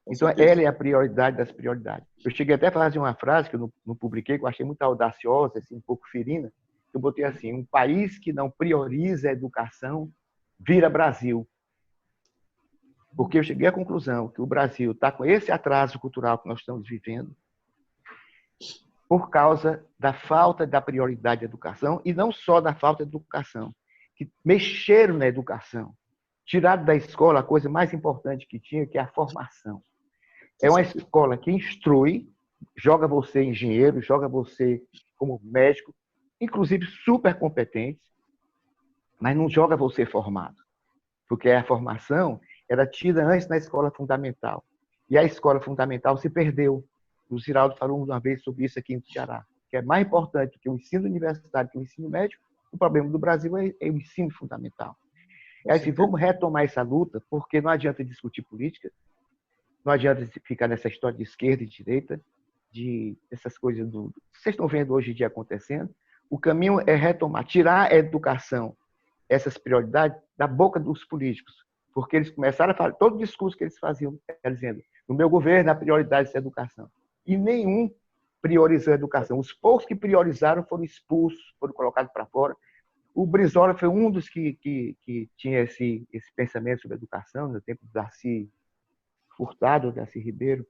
Então, ela é a prioridade das prioridades. Eu cheguei até a fazer uma frase que eu não publiquei, que eu achei muito audaciosa, assim, um pouco ferina. Eu botei assim, um país que não prioriza a educação vira Brasil. Porque eu cheguei à conclusão que o Brasil está com esse atraso cultural que nós estamos vivendo por causa da falta da prioridade da educação e não só da falta de educação, que mexeram na educação. Tiraram da escola a coisa mais importante que tinha, que é a formação. É uma escola que instrui, joga você engenheiro, joga você como médico, inclusive super competente, mas não joga você formado. Porque a formação era tida antes na escola fundamental. E a escola fundamental se perdeu. O Ziraldo falou uma vez sobre isso aqui no Ceará, que é mais importante do que o ensino universitário, que o ensino médio. O problema do Brasil é o ensino fundamental. É assim, vamos retomar essa luta, porque não adianta discutir política, não adianta ficar nessa história de esquerda e direita, de essas coisas vocês estão vendo hoje em dia acontecendo. O caminho é retomar, tirar a educação, essas prioridades, da boca dos políticos, porque eles começaram a falar, todo o discurso que eles faziam, dizendo, no meu governo a prioridade é a educação. E nenhum priorizou a educação. Os poucos que priorizaram foram expulsos, foram colocados para fora. O Brizola foi um dos que tinha esse pensamento sobre a educação, no tempo do Darcy Furtado, Darcy Ribeiro,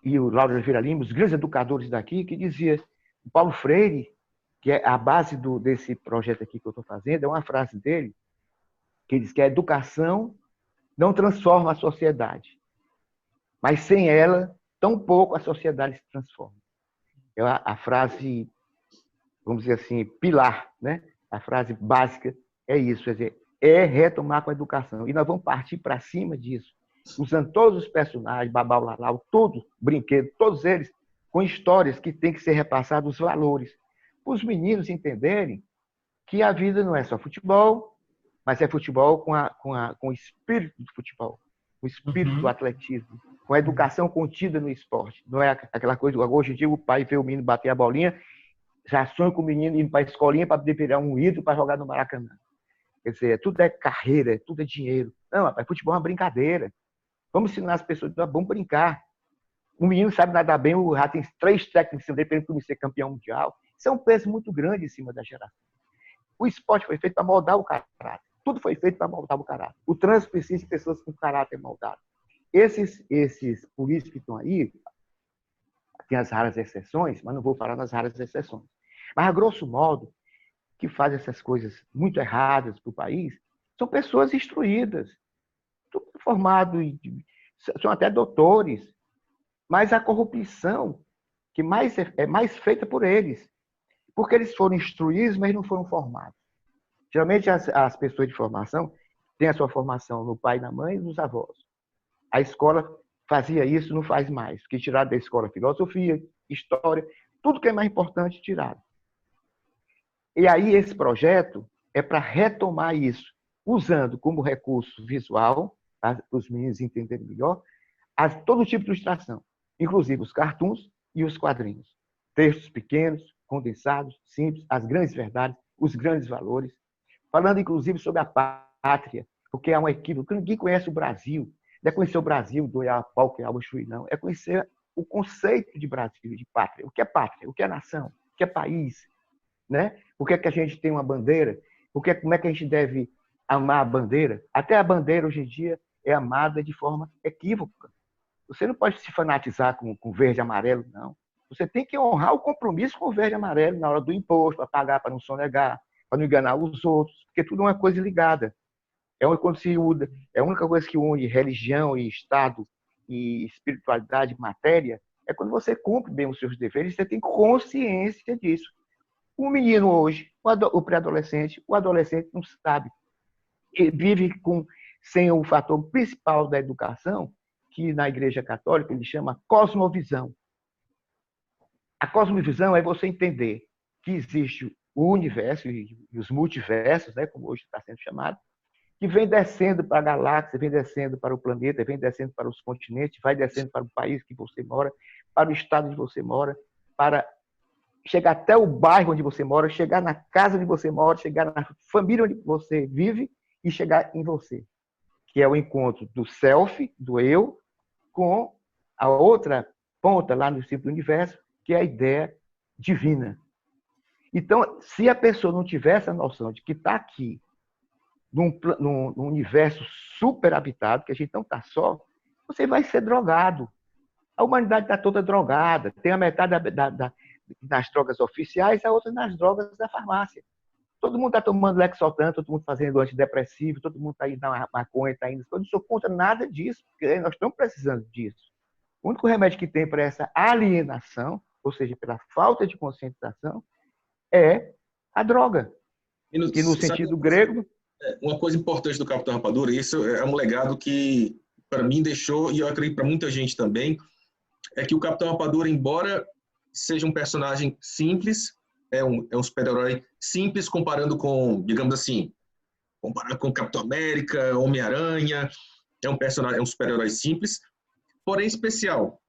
e o Lauro Oliveira Lima, os grandes educadores daqui, que dizia, o Paulo Freire, que é a base desse projeto aqui que eu estou fazendo, é uma frase dele, que diz que a educação não transforma a sociedade, mas sem ela, tão pouco a sociedade se transforma. É a frase, vamos dizer assim, pilar, né? A frase básica é isso, quer dizer, é retomar com a educação. E nós vamos partir para cima disso, usando todos os personagens, Babau, Lalau, tudo, brinquedo, todos eles, com histórias que têm que ser repassados, os valores, para os meninos entenderem que a vida não é só futebol, mas é futebol com o espírito do futebol, o espírito do atletismo, com a educação contida no esporte. Não é aquela coisa, hoje em dia o pai vê o menino bater a bolinha, já sonha com o menino indo para a escolinha para poder virar um ídolo para jogar no Maracanã. Quer dizer, tudo é carreira, tudo é dinheiro. Não, rapaz, futebol é uma brincadeira. Vamos ensinar as pessoas, vamos brincar. O menino sabe nadar bem, o rato tem 3 técnicos em cima dele para ele ser campeão mundial. Isso é um peso muito grande em cima da geração. O esporte foi feito para moldar o caráter. Tudo foi feito para moldar o caráter. O trânsito precisa de pessoas com caráter moldado. Esses políticos que estão aí, tem as raras exceções, mas não vou falar das raras exceções. Mas, a grosso modo, que fazem essas coisas muito erradas para o país, são pessoas instruídas, tudo formado, são até doutores, mas a corrupção que é mais feita por eles, porque eles foram instruídos, mas não foram formados. Geralmente, as pessoas de formação têm a sua formação no pai, na mãe e nos avós. A escola fazia isso, não faz mais, porque tiraram da escola filosofia, história, tudo que é mais importante, tiraram. E aí, esse projeto é para retomar isso, usando como recurso visual, para os meninos entenderem melhor, todo tipo de ilustração, inclusive os cartoons e os quadrinhos. Textos pequenos, condensados, simples, as grandes verdades, os grandes valores, falando inclusive sobre a pátria, porque é um equívoco. Ninguém conhece o Brasil. Não é conhecer o Brasil do Oiapoque, que é o Chuí, não. É conhecer o conceito de Brasil, de pátria. O que é pátria? O que é nação? O que é país? Né? Por que a gente tem uma bandeira? Como é que a gente deve amar a bandeira? Até a bandeira, hoje em dia, é amada de forma equívoca. Você não pode se fanatizar com verde e amarelo, não. Você tem que honrar o compromisso com o verde e amarelo na hora do imposto, para pagar, para não sonegar, para não enganar os outros, porque tudo é uma coisa ligada. É a única coisa que une religião e Estado e espiritualidade e matéria é quando você cumpre bem os seus deveres e você tem consciência disso. O menino hoje, o pré-adolescente, o adolescente não sabe. Ele vive sem o fator principal da educação, que na Igreja Católica ele chama cosmovisão. A cosmovisão é você entender que existe o universo e os multiversos, né, como hoje está sendo chamado, que vem descendo para a galáxia, vem descendo para o planeta, vem descendo para os continentes, vai descendo para o país que você mora, para o estado onde você mora, para chegar até o bairro onde você mora, chegar na casa onde você mora, chegar na família onde você vive e chegar em você, que é o encontro do self, do eu, com a outra ponta lá no centro do universo, que é a ideia divina. Então, se a pessoa não tiver essa noção de que está aqui, num universo super habitado, que a gente não está só, você vai ser drogado. A humanidade está toda drogada. Tem a metade nas drogas oficiais, a outra nas drogas da farmácia. Todo mundo está tomando Lexotan, todo mundo fazendo antidepressivo, todo mundo está indo na maconha, está indo. Eu não sou contra nada disso, porque nós estamos precisando disso. O único remédio que tem para essa alienação, ou seja, pela falta de conscientização, é a droga. Que no sentido grego... Uma coisa importante do Capitão Rapadura, isso é um legado que, para mim, deixou, e eu acredito para muita gente também, é que o Capitão Rapadura, embora seja um personagem simples, é um super-herói simples, comparando com, digamos assim, comparando com Capitão América, Homem-Aranha, é um super-herói simples, porém especial.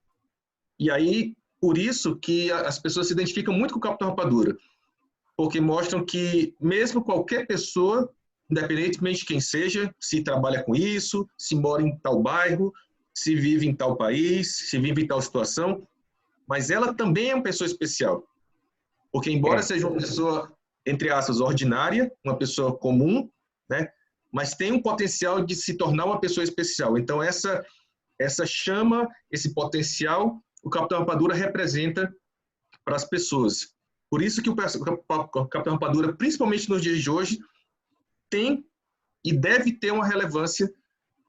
E aí, por isso que as pessoas se identificam muito com o Capitão Rapadura, porque mostram que mesmo qualquer pessoa, independentemente de quem seja, se trabalha com isso, se mora em tal bairro, se vive em tal país, se vive em tal situação, mas ela também é uma pessoa especial. Porque embora seja uma pessoa, entre aspas, ordinária, uma pessoa comum, né, mas tem um potencial de se tornar uma pessoa especial. Então, essa chama, esse potencial, o Capitão Rapadura representa para as pessoas. Por isso que o Capitão Rapadura, principalmente nos dias de hoje, tem e deve ter uma relevância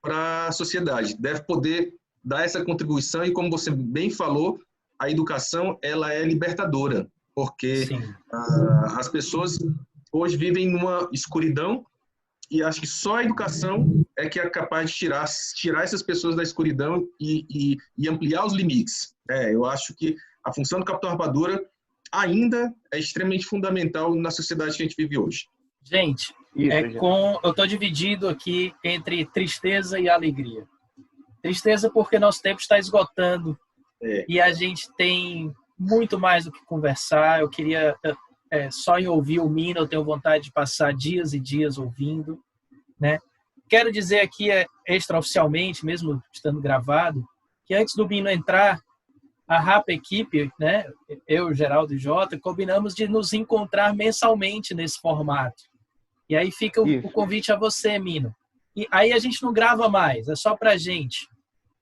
para a sociedade, deve poder dar essa contribuição e, como você bem falou, a educação ela é libertadora, porque as pessoas hoje vivem numa escuridão e acho que só a educação é que é capaz de tirar essas pessoas da escuridão e ampliar os limites. Eu acho que a função do Capitão Rapadura ainda é extremamente fundamental na sociedade que a gente vive hoje. Gente, eu estou dividido aqui entre tristeza e alegria. Tristeza porque nosso tempo está esgotando e a gente tem muito mais do que conversar. Eu queria, só em ouvir o Mino, eu tenho vontade de passar dias e dias ouvindo, né? Quero dizer aqui, extraoficialmente, mesmo estando gravado, que antes do Mino entrar, a Rapa Equipe, né, eu, Geraldo e Jota, combinamos de nos encontrar mensalmente nesse formato. E aí fica o Isso. convite a você, Mino. E aí a gente não grava mais, é só pra gente.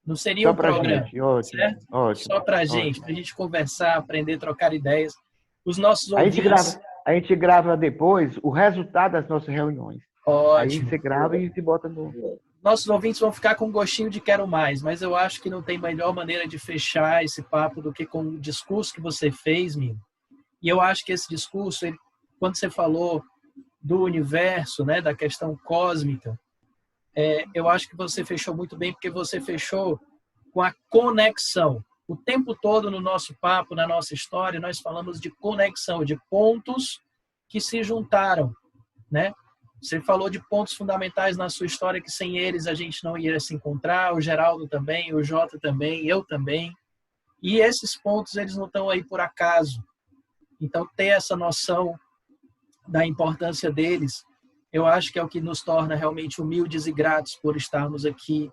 Não seria Só um pra programa, gente. Ótimo, certo? ótimo, Só pra gente ótimo. conversar, aprender, trocar ideias. Os nossos A gente ouvintes, grava depois o resultado das nossas reuniões. Aí ótimo. você grava e se bota no... Nossos ouvintes vão ficar com um gostinho de quero mais, mas eu acho que não tem melhor maneira de fechar esse papo do que com o discurso que você fez, Mino. E eu acho que esse discurso, quando você falou do universo, né, da questão cósmica, eu acho que você fechou muito bem, porque você fechou com a conexão. O tempo todo no nosso papo, na nossa história, nós falamos de conexão, de pontos que se juntaram, né? Você falou de pontos fundamentais na sua história que sem eles a gente não iria se encontrar, o Geraldo também, o Jota também, eu também. E esses pontos, eles não estão aí por acaso. Então, ter essa noção da importância deles, eu acho que é o que nos torna realmente humildes e gratos por estarmos aqui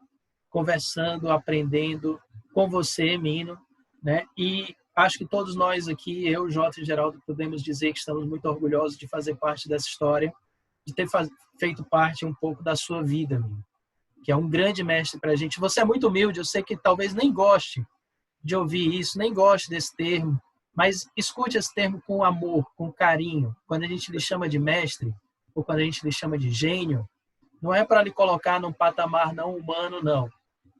conversando, aprendendo com você, Mino, né? E acho que todos nós aqui, eu, Jota e Geraldo, podemos dizer que estamos muito orgulhosos de fazer parte dessa história, de ter feito parte um pouco da sua vida, Mino, que é um grande mestre para a gente. Você é muito humilde, eu sei que talvez nem goste de ouvir isso, nem goste desse termo, mas escute esse termo com amor, com carinho. Quando a gente lhe chama de mestre, ou quando a gente lhe chama de gênio, não é para lhe colocar num patamar não humano, não.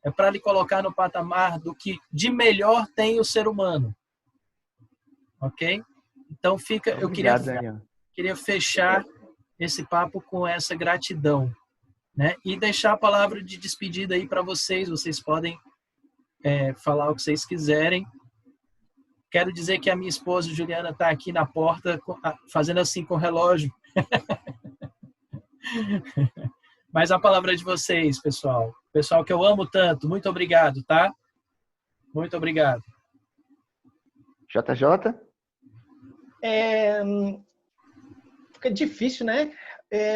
É para lhe colocar no patamar do que de melhor tem o ser humano. Ok? Então, eu Obrigado, Daniel. queria fechar esse papo com essa gratidão, né? E deixar a palavra de despedida aí para vocês. Vocês podem falar o que vocês quiserem. Quero dizer que a minha esposa, Juliana, está aqui na porta, fazendo assim com o relógio. Mas a palavra é de vocês, pessoal. Pessoal que eu amo tanto, muito obrigado, tá? Muito obrigado. JJ? Fica difícil, né?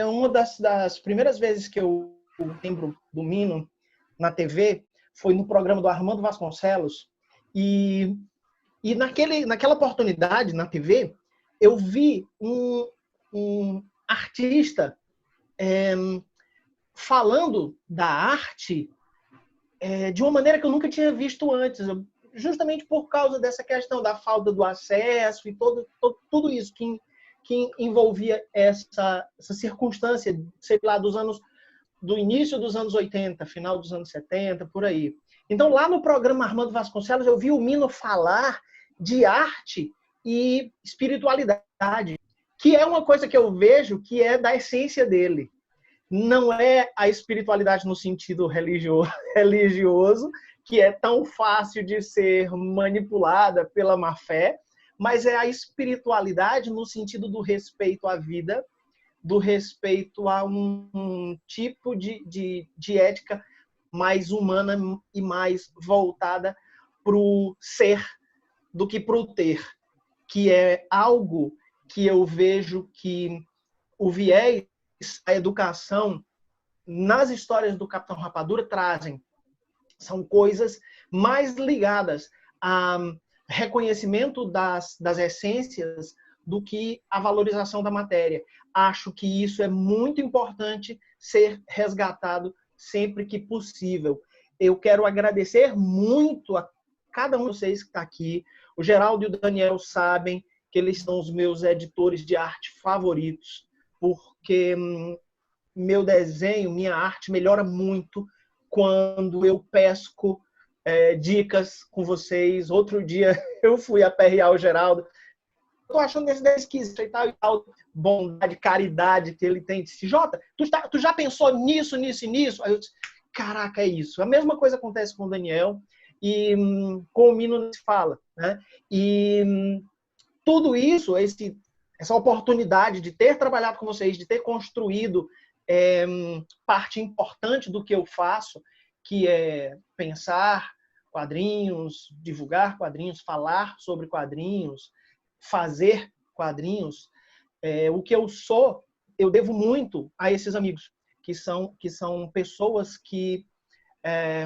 Uma das primeiras vezes que eu lembro do Mino na TV foi no programa do Armando Vasconcelos. E naquela oportunidade na TV, eu vi um artista falando da arte de uma maneira que eu nunca tinha visto antes, justamente por causa dessa questão da falta do acesso e tudo isso que envolvia essa circunstância, sei lá, do início dos anos 80, final dos anos 70, por aí. Então, lá no programa Armando Vasconcelos, eu vi o Mino falar de arte e espiritualidade, que é uma coisa que eu vejo que é da essência dele. Não é a espiritualidade no sentido religioso, que é tão fácil de ser manipulada pela má fé, mas é a espiritualidade no sentido do respeito à vida, do respeito a um tipo de ética mais humana e mais voltada para o ser do que para o ter, que é algo que eu vejo que o viés, a educação, nas histórias do Capitão Rapadura trazem. São coisas mais ligadas a reconhecimento das essências do que a valorização da matéria. Acho que isso é muito importante ser resgatado sempre que possível. Eu quero agradecer muito a cada um de vocês que está aqui. O Geraldo e o Daniel sabem que eles são os meus editores de arte favoritos, porque meu desenho, minha arte melhora muito quando eu pesco dicas com vocês. Outro dia eu fui aperrear o Geraldo. Tô achando esse desenho esquisito e tal, bondade, caridade que ele tem. Disse, Jota, tu já pensou nisso, nisso e nisso? Aí eu disse, caraca, é isso. A mesma coisa acontece com o Daniel e com o Mino não se fala, né? E tudo isso, essa oportunidade de ter trabalhado com vocês, de ter construído parte importante do que eu faço, que é pensar quadrinhos, divulgar quadrinhos, falar sobre quadrinhos, fazer quadrinhos. O que eu sou, eu devo muito a esses amigos, que são pessoas que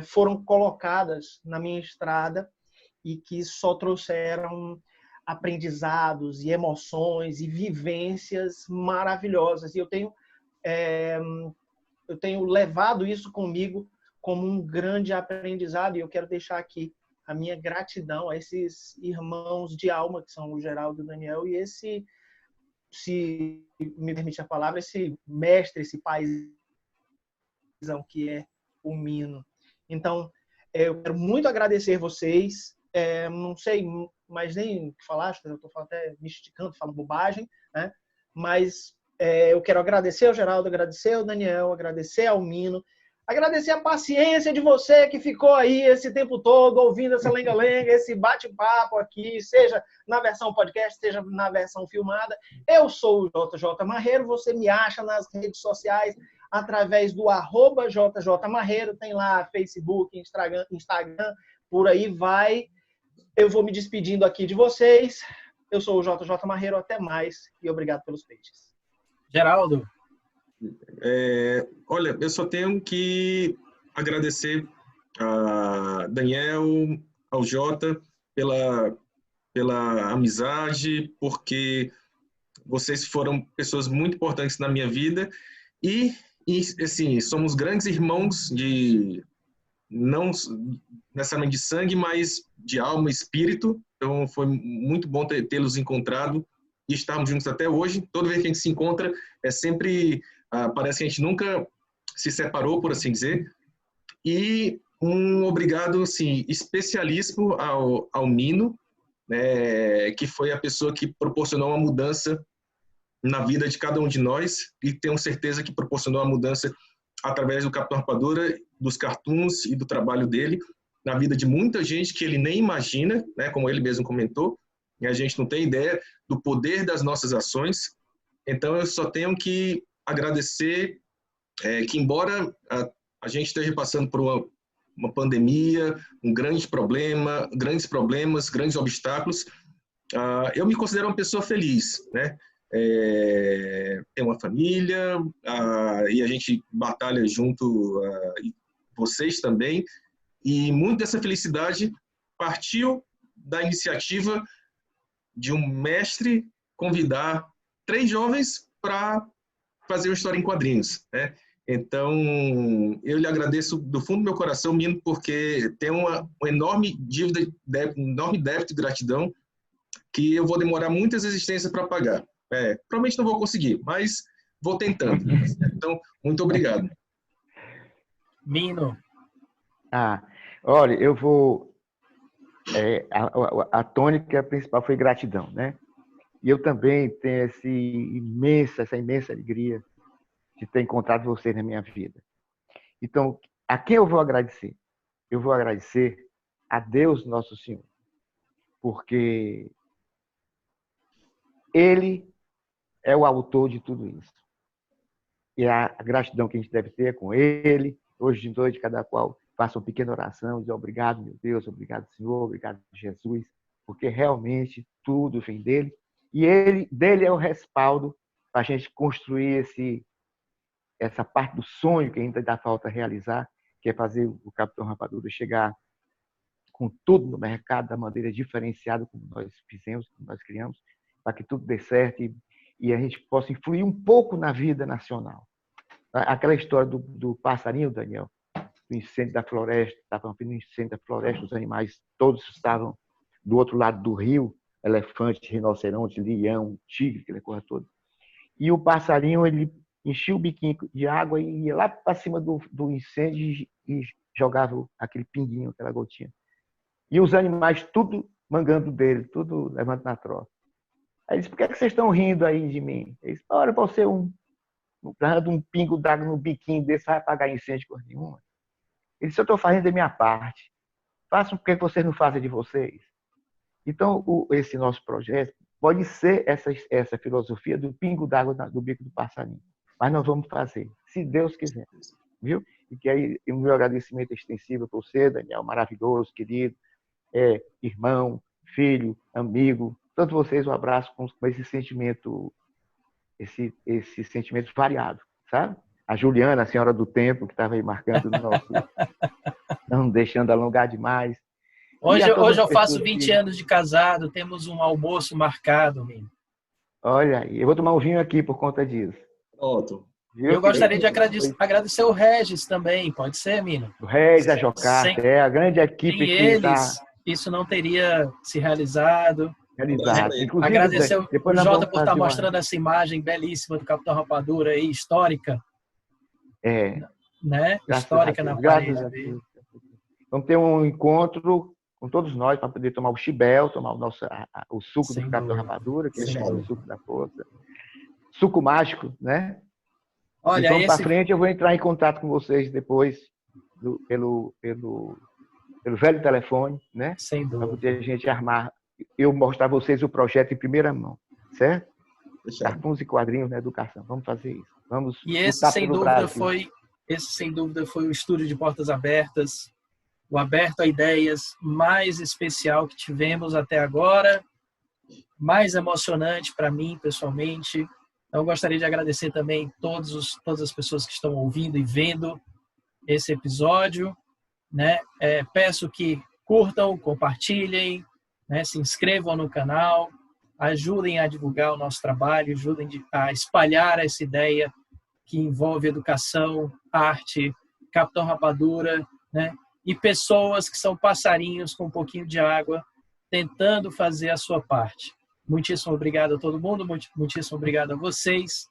foram colocadas na minha estrada e que só trouxeram aprendizados e emoções e vivências maravilhosas. E eu tenho eu tenho levado isso comigo como um grande aprendizado, e eu quero deixar aqui a minha gratidão a esses irmãos de alma, que são o Geraldo e o Daniel, e esse, se me permite a palavra, esse mestre, esse paizão que é o Mino. Então, eu quero muito agradecer vocês. Não sei mais nem o que falar, acho que eu estou até me esticando, falando bobagem, né? Mas eu quero agradecer ao Geraldo, agradecer ao Daniel, agradecer ao Mino, agradecer a paciência de você que ficou aí esse tempo todo ouvindo essa lenga-lenga, esse bate-papo aqui, seja na versão podcast, seja na versão filmada. Eu sou o JJ Marreiro, você me acha nas redes sociais através do @JJ Marreiro, tem lá Facebook, Instagram, por aí vai. Eu vou me despedindo aqui de vocês. Eu sou o JJ Marreiro, até mais e obrigado pelos peixes. Geraldo. Olha, eu só tenho que agradecer a Daniel, ao Jota, pela amizade, porque vocês foram pessoas muito importantes na minha vida e assim, somos grandes irmãos não necessariamente de sangue, mas de alma e espírito. Então, foi muito bom tê-los encontrado e estarmos juntos até hoje. Toda vez que a gente se encontra, parece que a gente nunca se separou, por assim dizer. E um obrigado assim, especialíssimo ao Mino, né, que foi a pessoa que proporcionou uma mudança na vida de cada um de nós, e tenho certeza que proporcionou a mudança através do Capitão Rapadura, dos cartoons e do trabalho dele, na vida de muita gente que ele nem imagina, né, como ele mesmo comentou, e a gente não tem ideia do poder das nossas ações. Então, eu só tenho que agradecer que, embora a gente esteja passando por uma pandemia, grandes problemas, grandes obstáculos, eu me considero uma pessoa feliz, né? Tenho uma família, e a gente batalha junto, vocês também, e muito dessa felicidade partiu da iniciativa de um mestre convidar 3 jovens para fazer uma história em quadrinhos, né? Então, eu lhe agradeço do fundo do meu coração, Mino, porque tem uma enorme dívida, um enorme débito de gratidão que eu vou demorar muitas existências para pagar. Provavelmente não vou conseguir, mas vou tentando. Então, muito obrigado. Mino. Olha, eu vou... a tônica principal foi gratidão, né? E eu também tenho essa imensa alegria de ter encontrado vocês na minha vida. Então, a quem eu vou agradecer? Eu vou agradecer a Deus Nosso Senhor, porque Ele é o autor de tudo isso. E a gratidão que a gente deve ter é com Ele. Hoje de noite, cada qual faça uma pequena oração, diz obrigado, meu Deus, obrigado, Senhor, obrigado, Jesus, porque realmente tudo vem dEle. E dele é o respaldo para a gente construir essa parte do sonho que ainda dá falta realizar, que é fazer o Capitão Rapadura chegar com tudo no mercado da maneira diferenciada como nós fizemos, como nós criamos, para que tudo dê certo e a gente possa influir um pouco na vida nacional. Aquela história do passarinho, Daniel, do incêndio da floresta, estava um incêndio da floresta, os animais todos estavam do outro lado do rio, elefante, rinoceronte, leão, tigre, aquela coisa toda. E o passarinho, ele enchia o biquinho de água e ia lá para cima do incêndio e jogava aquele pinguinho, aquela gotinha. E os animais tudo mangando dele, tudo levando na troca. Aí ele disse, por que vocês estão rindo aí de mim? Ele disse, olha, você um pingo d'água no biquinho desse, vai apagar incêndio por nenhuma. Ele disse, eu estou fazendo a minha parte. Façam porque vocês não fazem de vocês. Então, esse nosso projeto pode ser essa filosofia do pingo d'água do bico do passarinho. Mas nós vamos fazer, se Deus quiser. Viu? E que aí o meu agradecimento é extensivo para você, Daniel, maravilhoso, querido, irmão, filho, amigo, todos vocês, um abraço com esse sentimento, esse sentimento variado, sabe? A Juliana, a senhora do tempo, que estava aí marcando o nosso, não deixando alongar demais. Hoje eu faço 20 anos de casado, temos um almoço marcado, menino. Olha aí, eu vou tomar um vinho aqui por conta disso. Pronto. Eu gostaria de agradecer o Regis também, pode ser, Mino? O Regis, a Jocasta, a grande equipe sem que eles, isso não teria se realizado. realizado. Inclusive, Agradecer o depois nós Jota vamos por estar fazer mostrando essa imagem belíssima do Capitão Rapadura aí, histórica, né? Histórica na parede. Vamos ter um encontro com todos nós para poder tomar o chibel, tomar o suco do Capitão Rapadura, que é o suco da força. Suco mágico, né? Olha, então, para frente, eu vou entrar em contato com vocês depois pelo velho telefone, né? Sem dúvida. Para poder a gente armar, eu mostrar a vocês o projeto em primeira mão, certo? Cartoons e quadrinhos na educação. Vamos fazer isso. Vamos esse, sem dúvida, foi o estúdio de portas abertas, o Aberto a Ideias mais especial que tivemos até agora, mais emocionante para mim, pessoalmente. Então, eu gostaria de agradecer também todas as pessoas que estão ouvindo e vendo esse episódio, né? Peço que curtam, compartilhem, né? Se inscrevam no canal, ajudem a divulgar o nosso trabalho, ajudem a espalhar essa ideia que envolve educação, arte, Capitão Rapadura, né? E pessoas que são passarinhos com um pouquinho de água, tentando fazer a sua parte. Muitíssimo obrigado a todo mundo, muitíssimo obrigado a vocês.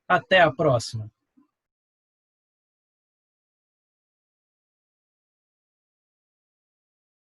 Até a próxima.